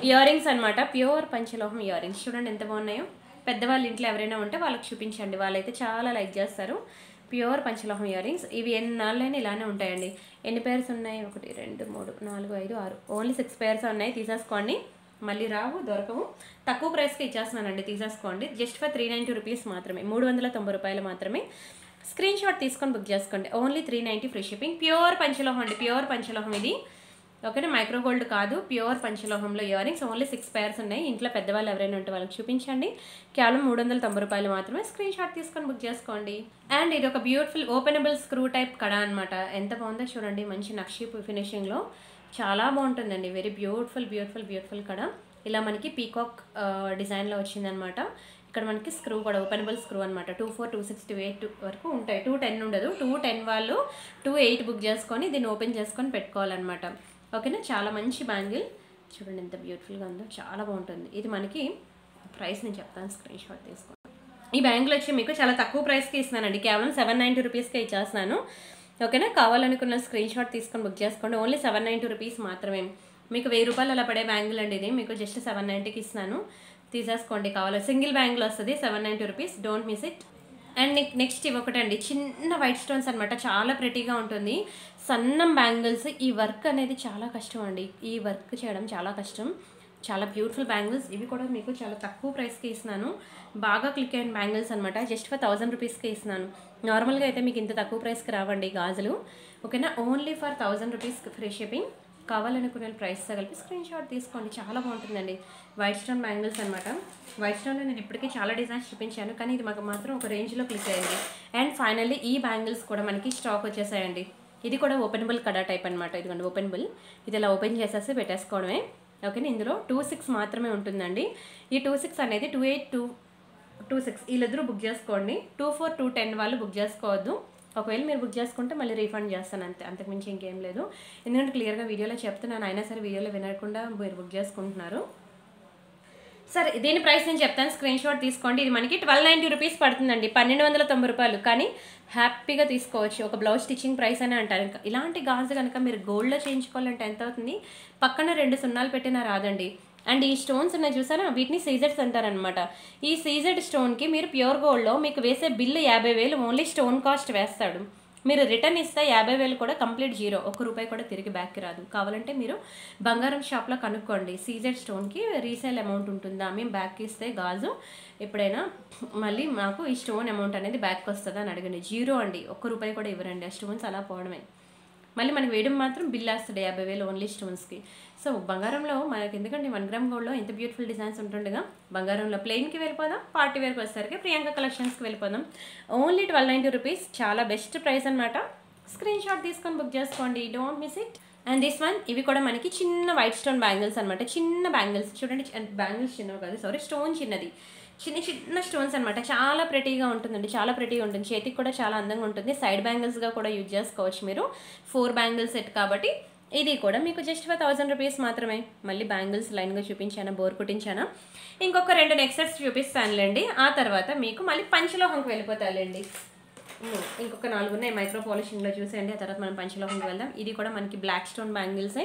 ఇయర్ రింగ్స్ అనమాట, ప్యూర్ పంచలోహం ఇయర్ రింగ్స్. చూడండి ఎంత బాగున్నాయో, పెద్దవాళ్ళ ఇంట్లో ఎవరైనా ఉంటే వాళ్ళకి చూపించండి, వాళ్ళైతే చాలా లైక్ చేస్తారు. ప్యూర్ పంచలోహం ఇయర్ రింగ్స్, ఇవి ఎన్నాళ్ళైనా ఇలానే ఉంటాయండి. ఎన్ని పేర్స్ ఉన్నాయి, 1 2 3 4 5 6, ఓన్లీ 6 పేర్స్ ఉన్నాయి, తీసేసుకోండి, మళ్ళీ రావు, దొరకవు. తక్కువ ప్రైస్కి ఇచ్చేస్తున్నానండి, తీసేసుకోండి. జస్ట్ ఫర్ 390 రూపీస్ మాత్రమే, 390 రూపాయలు మాత్రమే. స్క్రీన్ షాట్ తీసుకొని బుక్ చేసుకోండి, ఓన్లీ 390 ఫ్రీ షిప్పింగ్. ప్యూర్ పంచలోహం అండి, ప్యూర్ పంచలోహం ఇది, ఓకేనా. మైక్రో గోల్డ్ కాదు, ప్యూర్ పంచలోహంలో ఇయర్ రింగ్స్, ఓన్లీ 6 పేర్స్ ఉన్నాయి. ఇంట్లో పెద్దవాళ్ళు ఎవరైనా ఉంటే వాళ్ళకి చూపించండి, కేవలం 390 రూపాయలు మాత్రమే. స్క్రీన్ షాట్ తీసుకొని బుక్ చేసుకోండి. అండ్ ఇది ఒక బ్యూటిఫుల్ ఓపెనబుల్ స్క్రూ టైప్ కడ అనమాట, ఎంత బాగుందో చూడండి, మంచి నక్షి ఫినిషింగ్లో చాలా బాగుంటుందండి. వెరీ బ్యూటిఫుల్ కడ, ఇలా మనకి పీకాక్ డిజైన్లో వచ్చిందనమాట. ఇక్కడ మనకి స్క్రూ కూడా ఓపెనబుల్ స్క్రూ అనమాట, 24, 26, 28 వరకు ఉంటాయి, 210 ఉండదు. 210 వాళ్ళు 28 బుక్ చేసుకొని దీన్ని ఓపెన్ చేసుకొని పెట్టుకోవాలన్నమాట, ఓకేనా. చాలా మంచి బ్యాంగిల్, చూడండి ఎంత బ్యూటిఫుల్గా ఉందో, చాలా బాగుంటుంది. ఇది మనకి ప్రైస్ నేను చెప్తాను, స్క్రీన్ షాట్ తీసుకోండి. ఈ బ్యాంగిల్ వచ్చి మీకు చాలా తక్కువ ప్రైస్కి ఇస్తున్నానండి, కేవలం 790 రూపీస్కే ఇచ్చేస్తున్నాను, ఓకేనా. కావాలనుకున్న స్క్రీన్ షాట్ తీసుకొని బుక్ చేసుకోండి, ఓన్లీ 790 రూపీస్ మాత్రమే. మీకు 1000 రూపాయలు అలా పడే బ్యాంగిల్ అండి, ఇది మీకు జస్ట్ 790కి ఇస్తున్నాను, తీసేసుకోండి. కావాలి సింగిల్ బ్యాంగిల్ వస్తుంది, 790 rupees, don't miss it. And next ఇవి ఒకటండి, చిన్న వైట్ స్టోన్స్ అనమాట, చాలా ప్రెటీగా ఉంటుంది, సన్నం బ్యాంగిల్స్. ఈ వర్క్ అనేది చాలా కష్టం అండి, ఈ వర్క్ చేయడం చాలా కష్టం, చాలా బ్యూటిఫుల్ బ్యాంగిల్స్. ఇవి కూడా మీకు చాలా తక్కువ ప్రైస్కి ఇస్తున్నాను, బాగా క్లిక్ అయిన బ్యాంగిల్స్ అనమాట, జస్ట్ ఫర్ 1000 రూపీస్కి ఇస్తున్నాను. నార్మల్గా అయితే మీకు ఇంత తక్కువ ప్రైస్కి రావండి గాజులు, ఓకేనా. ఓన్లీ ఫర్ 1000 రూపీస్కి ఫ్రీ షిప్పింగ్. కావాలనుకునే ప్రైస్తో కలిపి స్క్రీన్ షాట్ తీసుకోండి, చాలా బాగుంటుందండి. వైట్ స్టోన్ బ్యాంగిల్స్ అనమాట, వైట్ స్టోన్లో నేను ఇప్పటికీ చాలా డిజైన్స్ చూపించాను, కానీ ఇది మాకు మాత్రం ఒక రేంజ్లో క్లిక్ అయింది. అండ్ ఫైనల్లీ ఈ బ్యాంగిల్స్ కూడా మనకి స్టాక్ వచ్చేసాయండి. ఇది కూడా ఓపెనబుల్ కడా టైప్ అనమాట, ఇదిగోండి ఓపెనబుల్, ఇది ఇలా ఓపెన్ చేసేసి పెట్టేసుకోవడమే, ఓకేనా. ఇందులో 26 మాత్రమే ఉంటుందండి. ఈ 26 అనేది 28, 26 వీళ్ళిద్దరూ బుక్ చేసుకోండి, 24, 210 వాళ్ళు బుక్ చేసుకోవద్దు, ఒకవేళ మీరు బుక్ చేసుకుంటే మళ్ళీ రీఫండ్ చేస్తాను అంతే, అంతకుమించి ఇంకేం లేదు. ఎందుకంటే క్లియర్గా వీడియోలో చెప్తున్నాను, అయినా సరే వీడియోలో వినకుండా మీరు బుక్ చేసుకుంటున్నారు. సరే దీని ప్రైస్ నేను చెప్తాను, స్క్రీన్ షాట్ తీసుకోండి. ఇది మనకి 1290 రూపీస్ పడుతుందండి, 1290 రూపాయలు. కానీ హ్యాపీగా తీసుకోవచ్చు. ఒక బ్లౌజ్ స్టిచ్చింగ్ ప్రైస్ అని అంటారు. ఇంకా ఇలాంటి గాజు కనుక మీరు గోల్డ్లో చేయించుకోవాలంటే ఎంత అవుతుంది? పక్కన 2 సున్నాలు పెట్టినా రాదండి. అండ్ ఈ స్టోన్స్ ఉన్నాయి చూసారా, వీటిని సీజెడ్స్ అంటారనమాట. ఈ సీజెడ్ స్టోన్కి మీరు ప్యూర్ గోల్డ్లో మీకు వేసే బిల్లు 50,000 ఓన్లీ స్టోన్ కాస్ట్ వేస్తాడు. మీరు రిటర్న్ ఇస్తే 50,000 కూడా కంప్లీట్ జీరో, ₹1 కూడా తిరిగి బ్యాక్కి రాదు. కావాలంటే మీరు బంగారం షాప్లో కనుక్కోండి, సీజెడ్ స్టోన్కి రీసేల్ అమౌంట్ ఉంటుందా, మేము బ్యాక్కి ఇస్తే గాజు ఎప్పుడైనా మళ్ళీ మాకు ఈ స్టోన్ అమౌంట్ అనేది బ్యాక్కి వస్తుందా అని అడగండి. జీరో అండి, ₹1 కూడా ఇవ్వరండి. ఆ స్టోన్స్ అలా పోవడమే. మళ్ళీ మనకి వేయడం మాత్రం బిల్ వేస్తాడు 50,000 ఓన్లీ స్టోన్స్కి. సో బంగారంలో మనకి ఎందుకంటే 1 గ్రామ్ గోల్డ్లో ఎంత బ్యూటిఫుల్ డిజైన్స్ ఉంటుండగా, బంగారంలో ప్లెయిన్కి వెళ్ళిపోదాం, పార్టీ వేర్కి వచ్చేసరికి ప్రియాంక కలెక్షన్స్కి వెళ్ళిపోదాం. ఓన్లీ 1290 రూపీస్, చాలా బెస్ట్ ప్రైస్ అనమాట. స్క్రీన్ షాట్ తీసుకొని బుక్ చేసుకోండి, don't miss it. And this one, ఇవి కూడా మనకి చిన్న వైట్ స్టోన్ బ్యాంగిల్స్ అనమాట. చిన్న బ్యాంగిల్స్ చూడండి, బ్యాంగిల్స్ చిన్నవి కాదు, సారీ స్టోన్ చిన్నది, చిన్న చిన్న స్టోన్స్ అనమాట. చాలా ప్రెటీగా ఉంటుందండి, చాలా ప్రెటీగా ఉంటుంది. చేతికి కూడా చాలా అందంగా ఉంటుంది. సైడ్ బ్యాంగిల్స్గా కూడా యూజ్ చేసుకోవచ్చు మీరు. 4 బ్యాంగిల్స్ సెట్ కాబట్టి ఇది కూడా మీకు జస్ట్ 1000 రూపీస్ మాత్రమే. మళ్ళీ బ్యాంగిల్స్ లైన్గా చూపించానా, బోర్ కుట్టించానా, ఇంకొక 2 నెక్ సెట్స్ చూపిస్తానులేండి. ఆ తర్వాత మీకు మళ్ళీ పంచలోహంకి వెళ్ళిపోతాయండి. ఇంకొక 4 ఉన్నాయి మైక్రో పాలిషింగ్లో చూసేయండి. ఆ తర్వాత మనం పంచలోహంకి వెళ్దాం. ఇది కూడా మనకి బ్లాక్ స్టోన్ బ్యాంగిల్సే.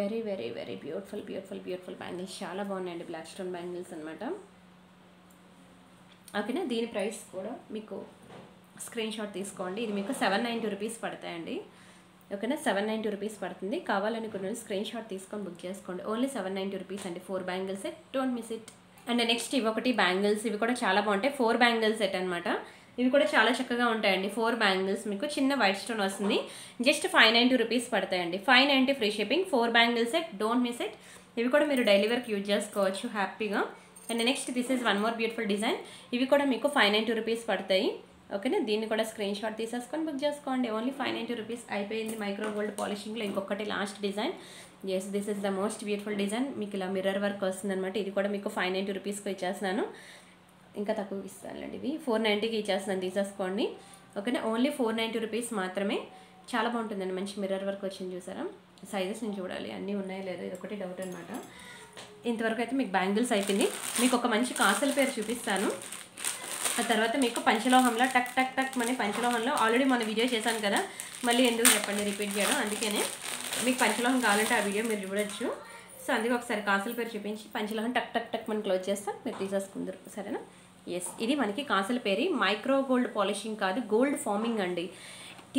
Very very very beautiful beautiful beautiful bangles, చాలా బాగున్నాయండి బ్లాక్ స్టోన్ బ్యాంగిల్స్ అనమాట. ఓకేనా, దీని ప్రైస్ కూడా మీకు స్క్రీన్ షాట్ తీసుకోండి. ఇది మీకు 790 రూపీస్ పడతాయండి. ఓకేనా, 790 రూపీస్ పడుతుంది. కావాలనుకున్న స్క్రీన్ షాట్ తీసుకొని బుక్ చేసుకోండి. ఓన్లీ 790 రూపీస్ అండి. 4 bangles set, don't miss it. And next ఇవి ఒకటి బ్యాంగిల్స్, ఇవి కూడా చాలా బాగుంటాయి. 4 బ్యాంగిల్స్ సెట్ అనమాట. ఇవి కూడా చాలా చక్కగా ఉంటాయండి. 4 బ్యాంగిల్స్ మీకు చిన్న వైట్ స్టోన్ వస్తుంది. జస్ట్ 590 రూపీస్ పడతాయండి. 590 free shipping. 4 bangles set, don't miss it. ఇవి కూడా మీరు డైలీ వర్క్ యూజ్ చేసుకోవచ్చు హ్యాపీగా. And next this is one more beautiful design. ఇవి కూడా మీకు 590 రూపీస్ పడతాయి. ఓకేనా, దీన్ని కూడా స్క్రీన్ షాట్ తీసేసుకొని బుక్ చేసుకోండి. ఓన్లీ 590 రూపీస్ అయిపోయింది. మైక్రో గోల్డ్ పాలిషింగ్లో ఇంకొకటి last design. Yes, this is the most beautiful design. మీకు ఇలా మిర్రర్ వర్క్ వస్తుంది అనమాట. ఇది కూడా మీకు 590 రూపీస్కి ఇచ్చేస్తున్నాను. ఇంకా తక్కువకి ఇస్తానండి. ఇవి 490కి ఇచ్చేస్తున్నాను, తీసేసుకోండి. ఓకేనా, ఓన్లీ 490 రూపీస్ మాత్రమే. చాలా బాగుంటుందండి, మంచి మిర్రర్ వర్క్ వచ్చింది చూసారా. సైజెస్ నేను చూడాలి అన్నీ ఉన్నాయో లేదో, ఇది ఒకటి డౌట్ అనమాట. ఇంతవరకు అయితే మీకు బ్యాంగిల్స్ అయిపోయింది. మీకు ఒక మంచి కాసుల పేరు చూపిస్తాను. ఆ తర్వాత మీకు పంచలోహంలో టక్ టక్ టక్ మన పంచలోహంలో ఆల్రెడీ మన వీడియో చేశాను కదా, మళ్ళీ ఎందుకు చెప్పండి రిపీట్ చేయడం. అందుకనే మీకు పంచలోహం కావాలంటే ఆ వీడియో మీరు చూడొచ్చు. సో అందుకే ఒకసారి కాసుల పేరు చూపించి పంచలోహం టక్ టక్ టక్ మనం క్లోజ్ చేస్తాం, మీరు తీసేసుకుందరు. సరేనా? ఎస్, ఇది మనకి కాసుల పేరు. మైక్రో గోల్డ్ పాలిషింగ్ కాదు, గోల్డ్ ఫార్మింగ్ అండి.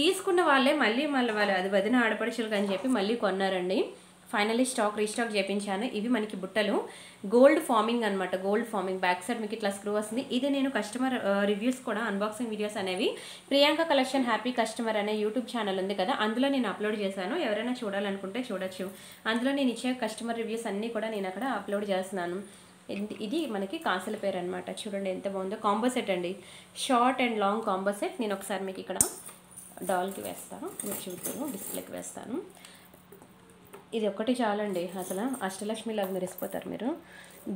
తీసుకున్న వాళ్ళే మళ్ళీ వాళ్ళు అది వదిన ఆడపడుచులు అని చెప్పి మళ్ళీ కొన్నారండి. ఫైనలీ రీస్టాక్ చేయించాను. ఇవి మనకి బుట్టలు గోల్డ్ ఫార్మింగ్ అనమాట. గోల్డ్ ఫార్మింగ్ బ్యాక్ సైడ్ మీకు ఇట్లా స్క్రూ వస్తుంది. ఇది నేను కస్టమర్ రివ్యూస్ కూడా, అన్బాక్సింగ్ వీడియోస్ అనేవి ప్రియాంక కలెక్షన్ హ్యాపీ కస్టమర్ అనే యూట్యూబ్ ఛానల్ ఉంది కదా, అందులో నేను అప్లోడ్ చేశాను. ఎవరైనా చూడాలనుకుంటే చూడొచ్చు. అందులో నేను ఇచ్చే కస్టమర్ రివ్యూస్ అన్నీ కూడా నేను అక్కడ అప్లోడ్ చేస్తున్నాను. ఇది మనకి కాసుల పేరు అనమాట. చూడండి ఎంత బాగుందో. కాంబో సెట్ అండి, short and long combo set. నేను ఒకసారి మీకు ఇక్కడ డాల్కి వేస్తాను, మీరు చూద్దాము, డిస్ప్లేకి వేస్తాను. ఇది ఒక్కటి చాలండి, అసలు అష్టలక్ష్మిలాగా మెరిసిపోతారు మీరు.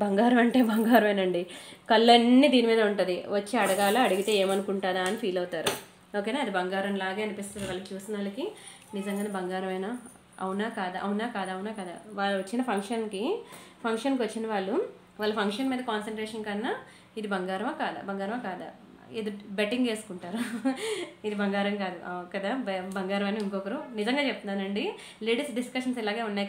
బంగారం అంటే బంగారమేనండి, కళ్ళన్నీ దీని మీద ఉంటుంది. వచ్చి అడిగితే ఏమనుకుంటారా అని ఫీల్ అవుతారు. ఓకేనా, అది బంగారం లాగే అనిపిస్తుంది వాళ్ళకి, చూసిన వాళ్ళకి నిజంగానే బంగారమేనా, అవునా కాదా, అవునా కాదా, అవునా కాదా. వాళ్ళు వచ్చిన ఫంక్షన్కి వచ్చిన వాళ్ళ ఫంక్షన్ మీద కాన్సన్ట్రేషన్ కన్నా ఇది బంగారమా కాదా ఇది బెట్టింగ్ వేసుకుంటారు. ఇది బంగారం కాదు కదా, బంగారం అని ఇంకొకరు. నిజంగా చెప్తున్నానండి, లేడీస్ డిస్కషన్స్ ఇలాగే ఉంటాయి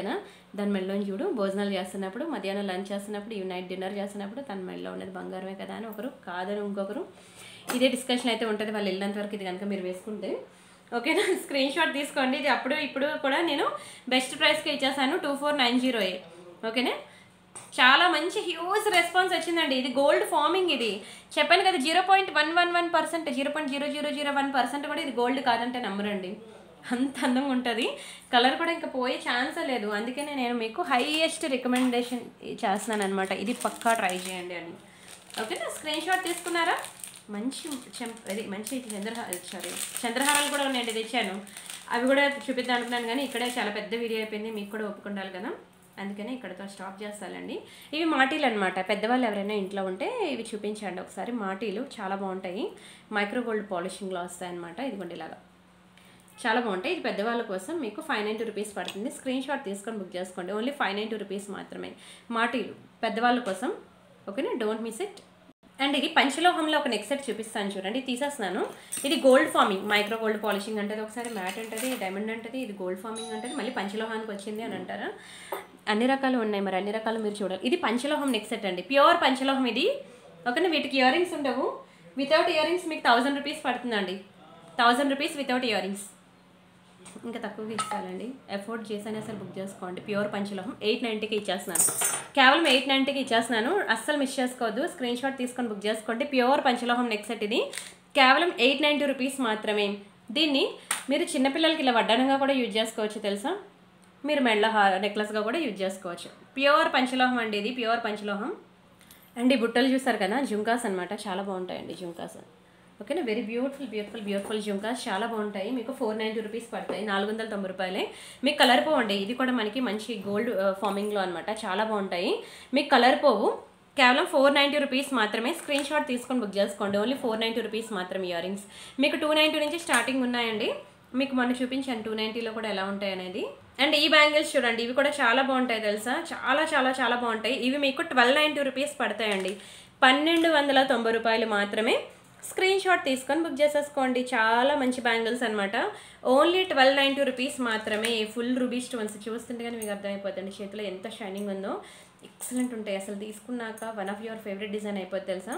కదా. దాని మెడలోని చూడు, భోజనాలు చేస్తున్నప్పుడు, మధ్యాహ్నం లంచ్ చేస్తున్నప్పుడు, నైట్ డిన్నర్ చేస్తున్నప్పుడు తన మెడలో ఉన్నది బంగారమే కదా అని ఒకరు, కాదని ఇంకొకరు. ఇదే డిస్కషన్ అయితే ఉంటుంది వాళ్ళు వెళ్ళినంత వరకు. ఇది కనుక మీరు వేసుకుంటే ఓకేనా, స్క్రీన్ షాట్ తీసుకోండి. ఇది అప్పుడు ఇప్పుడు కూడా నేను బెస్ట్ ప్రైస్కి ఇచ్చేసాను, 2490. ఓకేనా, చాలా మంచి హ్యూజ్ రెస్పాన్స్ వచ్చిందండి. ఇది గోల్డ్ ఫార్మింగ్. ఇది చెప్పాను కదా, 0.111%, 0.0001% కూడా ఇది గోల్డ్ కాదంటే నమ్మరండి. అంత అందంగా ఉంటుంది. కలర్ కూడా ఇంకా పోయే ఛాన్సే లేదు. అందుకనే నేను మీకు హైయెస్ట్ రికమెండేషన్ చేస్తున్నాను అనమాట. ఇది పక్కా ట్రై చేయండి అని. ఓకేనా, స్క్రీన్ షాట్ తీసుకున్నారా? మంచి మంచి చంద్రహారాలు కూడా ఉన్నాయండి, తెచ్చాను. అవి కూడా చూపిద్దాం అనుకున్నాను కానీ ఇక్కడే చాలా పెద్ద వీడియో అయిపోయింది, మీకు కూడా ఒప్పుకుంటారు కదా. అందుకనే ఇక్కడతో స్టాప్ చేస్తానండి. ఇవి మాటీలు అనమాట. పెద్దవాళ్ళు ఎవరైనా ఇంట్లో ఉంటే ఇవి చూపించండి ఒకసారి. మాటీలు చాలా బాగుంటాయి, మైక్రో గోల్డ్ పాలిషింగ్లో వస్తాయన్నమాట. ఇదిగోండి ఇలాగా చాలా బాగుంటాయి. ఇది పెద్దవాళ్ళ కోసం మీకు 590 రూపీస్ పడుతుంది. స్క్రీన్ షాట్ తీసుకొని బుక్ చేసుకోండి. ఓన్లీ 590 రూపీస్ మాత్రమే మాటీలు పెద్దవాళ్ళ కోసం. ఓకేనా, డోంట్ మిస్ ఇట్. అండ్ ఇది పంచలోహంలో ఒక నెక్ సెట్ చూపిస్తాను చూడండి. తీసేస్తున్నాను. ఇది gold farming, micro gold polishing అంటది, ఒకసారి మ్యాట్ అంటది, డైమండ్ అంటది, ఇది గోల్డ్ ఫార్మింగ్ అంటది, మళ్ళీ పంచలోహానికి వచ్చింది అని అంటారా. అన్ని రకాలు ఉన్నాయి, మరి అన్ని రకాలు మీరు చూడాలి. ఇది పంచలోహం నెక్ సెట్ అండి, ప్యూర్ పంచలోహం ఇది. ఓకేనా, వీటికి ఇయర్ రింగ్స్ ఉండవు. వితౌట్ ఇయర్ రింగ్స్ మీకు 1000 రూపీస్ పడుతుందండి. 1000 రూపీస్ వితౌట్ ఇయర్ రింగ్స్. ఇంకా తక్కువగా ఇస్తానండి, ఎఫోర్డ్ చేసానే అసలు బుక్ చేసుకోండి. ప్యూర్ పంచలోహం 890కి ఇచ్చేస్తున్నాను, కేవలం 890కి ఇచ్చేస్తున్నాను. అస్సలు మిస్ చేసుకోవద్దు, స్క్రీన్ షాట్ తీసుకొని బుక్ చేసుకోండి. ప్యూర్ పంచలోహం నెక్ సెట్ ఇది కేవలం 890 రూపీస్ మాత్రమే. దీన్ని మీరు చిన్నపిల్లలకి ఇలా వడ్డానంగా కూడా యూజ్ చేసుకోవచ్చు తెలుసా. మీరు మెళ్ళ నెక్లెస్గా కూడా యూజ్ చేసుకోవచ్చు. ప్యూర్ పంచలోహం అండి ఇది, ప్యూర్ పంచలోహం. అండ్ ఈ బుట్టలు చూసారు కదా, జుంకాస్ అనమాట, చాలా బాగుంటాయండి జుంకాస్. ఓకేనా, very beautiful beautiful beautiful jhumkas చాలా బాగుంటాయి. మీకు 490 రూపీస్ పడతాయి, 490 రూపాయలే. మీకు కలర్ పోవండి, ఇది కూడా మనకి మంచి గోల్డ్ ఫార్మింగ్లో అనమాట, చాలా బాగుంటాయి. మీకు కలర్ పోవు, కేవలం 490 రూపీస్ మాత్రమే. స్క్రీన్ షాట్ తీసుకొని బుక్ చేసుకోండి. ఓన్లీ 490 రూపీస్ మాత్రం ఇయర్ రింగ్స్. మీకు 290 నుంచి స్టార్టింగ్ ఉన్నాయండి. మీకు మొన్న చూపించాను 290లో కూడా ఎలా ఉంటాయి అనేది. అండ్ ఈ బ్యాంగిల్స్ చూడండి, ఇవి కూడా చాలా బాగుంటాయి తెలుసా, చాలా చాలా చాలా బాగుంటాయి. ఇవి మీకు 1290 రూపీస్ పడతాయండి, 1290 రూపాయలు మాత్రమే. స్క్రీన్ షాట్ తీసుకొని బుక్ చేసేసుకోండి. చాలా మంచి బ్యాంగిల్స్ అనమాట, ఓన్లీ 1290 రూపీస్ మాత్రమే. ఫుల్ రూబీ స్టోన్స్ చూస్తుంటే కానీ మీకు అర్థమైపోతుంది చేతిలో ఎంత షైనింగ్ ఉందో. ఎక్సలెంట్ ఉంటాయి అసలు, తీసుకున్నాక one of your favourite design అయిపోతుంది తెలుసా.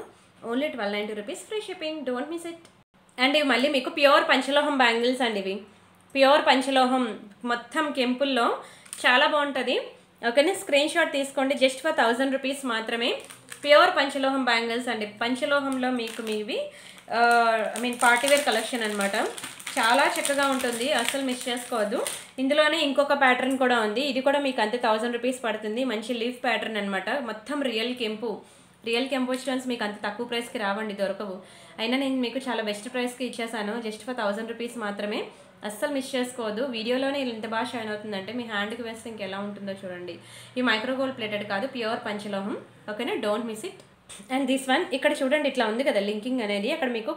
Only 1290 rupees, free shipping, don't miss it. And ఇవి మళ్ళీ మీకు ప్యూర్ పంచలోహం బ్యాంగిల్స్ అండి. ఇవి ప్యూర్ పంచలోహం మొత్తం కెంపుల్లో చాలా బాగుంటుంది. ఓకేనా, స్క్రీన్ షాట్ తీసుకోండి. జస్ట్ ఫర్ 1000 రూపీస్ మాత్రమే. ప్యూర్ పంచలోహం బ్యాంగిల్స్ అండి. పంచలోహంలో మీకు మీవి పార్టీవేర్ కలెక్షన్ అనమాట, చాలా చక్కగా ఉంటుంది, అసలు మిస్ చేసుకోవద్దు. ఇందులోనే ఇంకొక ప్యాటర్న్ కూడా ఉంది, ఇది కూడా మీకు అంతే 1000 రూపీస్ పడుతుంది. మంచి లీఫ్ ప్యాటర్న్ అనమాట, మొత్తం రియల్ కెంపు స్టోన్స్ మీకు అంత తక్కువ ప్రైస్కి రావండి, దొరకవు. అయినా నేను మీకు చాలా బెస్ట్ ప్రైస్కి ఇచ్చేసాను, జస్ట్ ఫర్ 1000 రూపీస్ మాత్రమే. అస్సలు మిస్ చేసుకోవద్దు. వీడియోలోనే ఇంత బాగా షైన్ అవుతుందంటే మీ హ్యాండ్కి వేస్తే ఇంకెలా ఉంటుందో చూడండి. ఈ మైక్రో గోల్డ్ ప్లేటెడ్ కాదు, ప్యూర్ పంచలోహం. ఓకేనా, don't miss it. And this one ఇక్కడ చూడండి, ఇట్లా ఉంది కదా లింకింగ్ అనేది, అక్కడ మీకు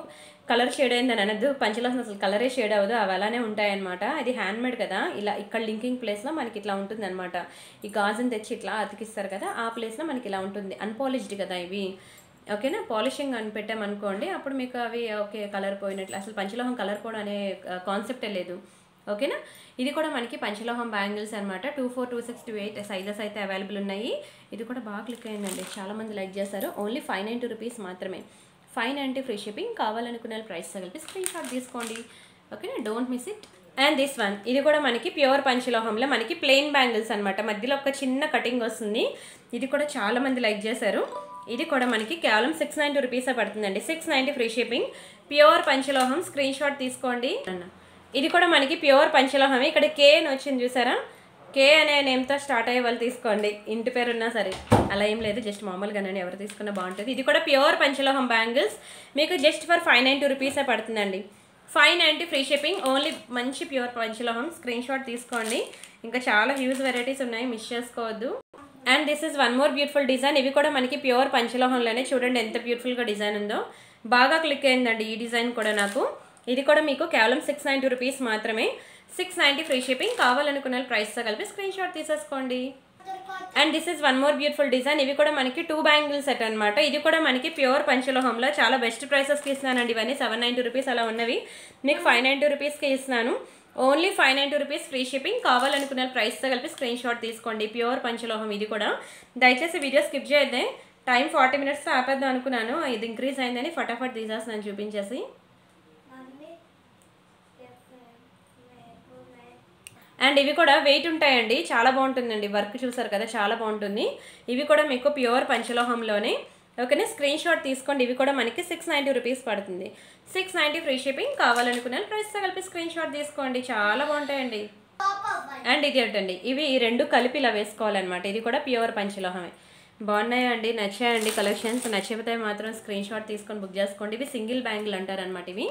కలర్ షేడ్ అయిందని అనద్దు, పంచలోహం అసలు కలరే షేడ్ అవ్వదు, అవి అలానే ఉంటాయన్నమాట. ఇది హ్యాండ్మేడ్ కదా, ఇలా ఇక్కడ లింకింగ్ ప్లేస్లో మనకి ఇట్లా ఉంటుంది అనమాట. ఈ గాజుని తెచ్చి ఇట్లా అతికిస్తారు కదా, ఆ ప్లేస్లో మనకి ఇలా ఉంటుంది. అన్పాలిష్డ్ కదా ఇవి. ఓకేనా, పాలిషింగ్ అని పెట్టామనుకోండి, అప్పుడు మీకు అవి ఓకే కలర్ పోయినట్లు. అసలు పంచలోహం కలర్ పోవడం అనే కాన్సెప్టే లేదు. ఓకేనా, ఇది కూడా మనకి పంచలోహం బ్యాంగిల్స్ అనమాట. 24, 26, 28 సైజెస్ అయితే అవైలబుల్ ఉన్నాయి. ఇది కూడా బాగా క్లిక్ అయ్యిందండి, చాలామంది లైక్ చేస్తారు. ఓన్లీ 590 రూపీస్ మాత్రమే, 590 ఫ్రీ షిప్పింగ్. కావాలనుకునే ప్రైస్ తగిలిపి స్క్రీన్ షాట్ తీసుకోండి. ఓకేనా, don't miss it. And this one, ఇది కూడా మనకి ప్యూర్ పంచలోహంలో మనకి ప్లెయిన్ బ్యాంగిల్స్ అనమాట, మధ్యలో ఒక చిన్న కటింగ్ వస్తుంది. ఇది కూడా చాలామంది లైక్ చేశారు. ఇది కూడా మనకి కేవలం 690 రూపీసే పడుతుందండి, 690 ఫ్రీ షిప్పింగ్. ప్యూర్ పంచలోహం, స్క్రీన్ షాట్ తీసుకోండి. ఇది కూడా మనకి ప్యూర్ పంచలోహం. ఇక్కడ కే అని వచ్చింది చూసారా, కే అనే నేమ్తో స్టార్ట్ అయ్యే వాళ్ళు తీసుకోండి, ఇంటి పేరు ఉన్నా సరే, అలా ఏం లేదు, జస్ట్ మామూలుగానే ఎవరు తీసుకున్నా బాగుంటుంది. ఇది కూడా ప్యూర్ పంచలోహం బ్యాంగిల్స్ మీకు జస్ట్ ఫర్ 590 రూపీసే పడుతుందండి, 590 ఫ్రీ షిప్పింగ్. ఓన్లీ మంచి ప్యూర్ పంచలోహం, స్క్రీన్ షాట్ తీసుకోండి. ఇంకా చాలా హ్యూజ్ వెరైటీస్ ఉన్నాయి, మిస్ చేసుకోవద్దు. And this is one more beautiful design. ఇవి కూడా మనకి ప్యూర్ పంచలోహంలోనే, చూడండి ఎంత బ్యూటిఫుల్గా డిజైన్ ఉందో, బాగా క్లిక్ అయిందండి ఈ డిజైన్ కూడా నాకు. ఇది కూడా మీకు కేవలం 690 రూపీస్ మాత్రమే, 690 ఫ్రీ షిప్పింగ్. కావాలనుకున్న ప్రైస్తో కలిపి స్క్రీన్ షాట్ తీసేసుకోండి. And this is one more beautiful design. ఇవి కూడా మనకి 2 బ్యాంగిల్ సెట్ అనమాట. ఇది కూడా మనకి ప్యూర్ పంచలోహంలో చాలా బెస్ట్ ప్రైసెస్కి ఇస్తున్నానండి. ఇవన్నీ 790 రూపీస్ అలా ఉన్నవి మీకు 590 రూపీస్కి ఇస్తున్నాను. Only 590 rupees free shipping. కావాలనుకున్న ప్రైస్తో కలిపి స్క్రీన్ షాట్ తీసుకోండి. ప్యూర్ పంచలోహం ఇది కూడా. దయచేసి వీడియో స్కిప్ చేయొద్దే, టైం 40 మినిట్స్తో ఆపేద్దాం అనుకున్నాను, ఇది ఇంక్రీజ్ అయిందని ఫటాఫట్ తీసేస్తున్నాను చూపించేసి. అండ్ ఇవి కూడా వెయిట్ ఉంటాయండి, చాలా బాగుంటుందండి, వర్క్ చూసారు కదా చాలా బాగుంటుంది. ఇవి కూడా మీకు ప్యూర్ పంచలోహంలోనే. ఓకేనా, స్క్రీన్ షాట్ తీసుకోండి. ఇవి కూడా మనకి 690 రూపీస్ పడుతుంది, 690 ఫ్రీ షిప్పింగ్. కావాలనుకున్న ప్రైస్తో కలిపి స్క్రీన్ షాట్ తీసుకోండి, చాలా బాగుంటాయండి. అండ్ ఇది ఏంటండి, ఇవి ఈ రెండు కలిపి ఇలా వేసుకోవాలన్నమాట. ఇది కూడా ప్యూర్ పంచలోహమే. బాగున్నాయండి, నచ్చాయండి కలెక్షన్స్. నచ్చితే మాత్రం స్క్రీన్ షాట్ తీసుకొని బుక్ చేసుకోండి. ఇవి సింగిల్ బ్యాంగిల్ అంటారనమాట. ఇవి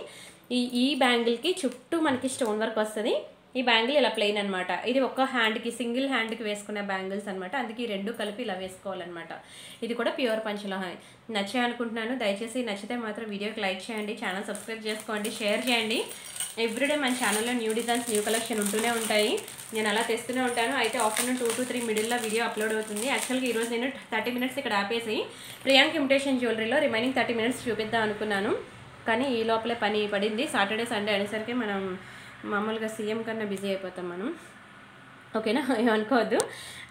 ఈ బ్యాంగిల్కి చుట్టూ మనకి స్టోన్ వర్క్ వస్తుంది. ఈ బ్యాంగిల్ ఇలా ప్లెయిన్ అనమాట. ఇది ఒక హ్యాండ్కి సింగిల్ హ్యాండ్కి వేసుకునే బ్యాంగిల్స్ అనమాట. అందుకే ఈ రెండు కలిపి ఇలా వేసుకోవాలన్నమాట. ఇది కూడా ప్యూర్ పంచలో నచ్చే అనుకుంటున్నాను. దయచేసి నచ్చితే మాత్రం వీడియోకి లైక్ చేయండి, ఛానల్ సబ్స్క్రైబ్ చేసుకోండి, షేర్ చేయండి. ఎవ్రీడే మన ఛానల్లో న్యూ డిజైన్స్ న్యూ కలెక్షన్ ఉంటూనే ఉంటాయి. నేను అలా తెస్తూనే ఉంటాను. అయితే ఆఫ్టర్నూన్ 2 to 3 మిడిల్లో వీడియో అప్లోడ్ అవుతుంది. యాక్చువల్గా ఈరోజు నేను 30 minutes ఇక్కడ ఆపేసి ప్రియాంక ఇమిటేషన్ జ్యువెలరీలో రిమైనింగ్ 30 minutes చూపిద్దాం అనుకున్నాను. కానీ ఈ లోపలే పని పడింది. సాటర్డే సండే అనేసరికి మనం మామూలుగా సీఎం కన్నా బిజీ అయిపోతాం మనం. ఓకేనా, ఏమనుకోవద్దు.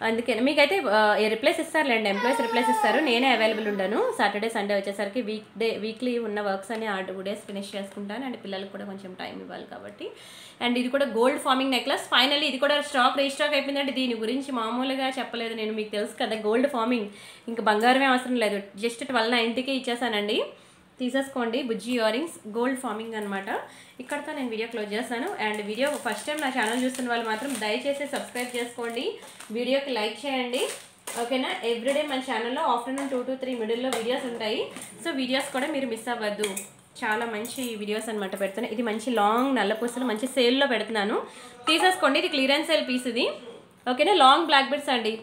అందుకే మీకైతే రిప్లేస్ ఇస్తారులేండి, ఎంప్లాయీస్ రిప్లేస్ ఇస్తారు. నేనే అవైలబుల్ ఉంటాను. సాటర్డే సండే వచ్చేసరికి వీక్లీ ఉన్న వర్క్స్ అని ఆ 2 days ఫినిష్ చేసుకుంటాను. అండ్ పిల్లలకు కూడా కొంచెం టైం ఇవ్వాలి కాబట్టి. అండ్ ఇది కూడా గోల్డ్ ఫార్మింగ్ నెక్లెస్. ఫైనల్లీ ఇది కూడా స్టాక్ రీస్టాక్ అయిపోయిందంటే దీని గురించి మామూలుగా చెప్పలేదు నేను. మీకు తెలుసు కదా గోల్డ్ ఫార్మింగ్, ఇంకా బంగారమే అవసరం లేదు. జస్ట్ 1290కి ఇచ్చేసానండి, తీసేసుకోండి. బుజ్జి ఇయర్ రింగ్స్ గోల్డ్ ఫార్మింగ్ అనమాట. ఇక్కడతో నేను వీడియో క్లోజ్ చేస్తాను. అండ్ వీడియో ఫస్ట్ టైం నా ఛానల్ చూస్తున్న వాళ్ళు మాత్రం దయచేసి సబ్స్క్రైబ్ చేసుకోండి, వీడియోకి లైక్ చేయండి. ఓకేనా, ఎవ్రీడే మన ఛానల్లో ఆఫ్టర్నూన్ 2 to 3 మిడిల్లో వీడియోస్ ఉంటాయి. సో వీడియోస్ కూడా మీరు మిస్ అవ్వద్దు. చాలా మంచి వీడియోస్ అనమాట పెడుతున్నాను. ఇది మంచి లాంగ్ నల్ల పూసలు మంచి సేల్లో పెడుతున్నాను, తీసేసుకోండి. ఇది క్లియరెన్స్ సేల్ పీస్ ఇది. ఓకేనా, లాంగ్ బ్లాక్ బిడ్స్ అండి.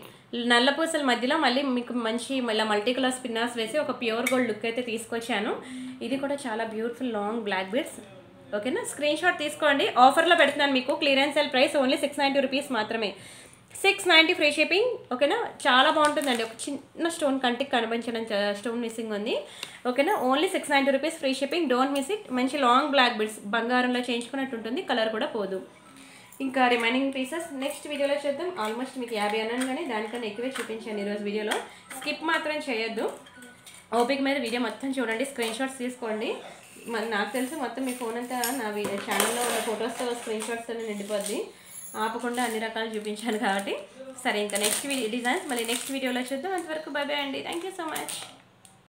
నల్ల పూసల మధ్యలో మళ్ళీ మీకు మంచి ఇలా మల్టీ కలర్ స్పిన్నర్స్ వేసి ఒక ప్యూర్ గోల్డ్ లుక్ అయితే తీసుకొచ్చాను. ఇది కూడా చాలా బ్యూటిఫుల్ లాంగ్ బ్లాక్ బిడ్స్. ఓకేనా, స్క్రీన్ షాట్ తీసుకోండి. ఆఫర్లో పెడుతున్నాను మీకు. Clearance sale price only 690 rupees మాత్రమే. 690 ఫ్రీ షిప్పింగ్. ఓకేనా, చాలా బాగుంటుందండి. ఒక చిన్న స్టోన్ కంటికి కనిపించడం స్టోన్ మిస్సింగ్ ఉంది. ఓకేనా, only 690 rupees free shipping. Don't miss it. మంచి లాంగ్ బ్లాక్ బిడ్స్ బంగారంలో చేయించుకున్నట్టు ఉంటుంది, కలర్ కూడా పోదు. ఇంకా రిమైనింగ్ పీసెస్ నెక్స్ట్ వీడియోలో చూద్దాం. ఆల్మోస్ట్ మీకు 50 అన్నాను కానీ దానికన్నా ఎక్కువే చూపించాను ఈరోజు వీడియోలో. స్కిప్ మాత్రం చేయొద్దు. ఓపిక మీద వీడియో మొత్తం చూడండి, స్క్రీన్ షాట్స్ తీసుకోండి. నాకు తెలిసి మొత్తం మీ ఫోన్ అంతా నా ఛానల్లో ఉన్న ఫొటోస్తో స్క్రీన్ షాట్స్తో నిండిపోద్ది. ఆపకుండా అన్ని రకాలు చూపించాను కాబట్టి. సరే, ఇంకా నెక్స్ట్ డిజైన్స్ మళ్ళీ నెక్స్ట్ వీడియోలో చూద్దాం. అంతవరకు బై బై అండి. Thank you so much.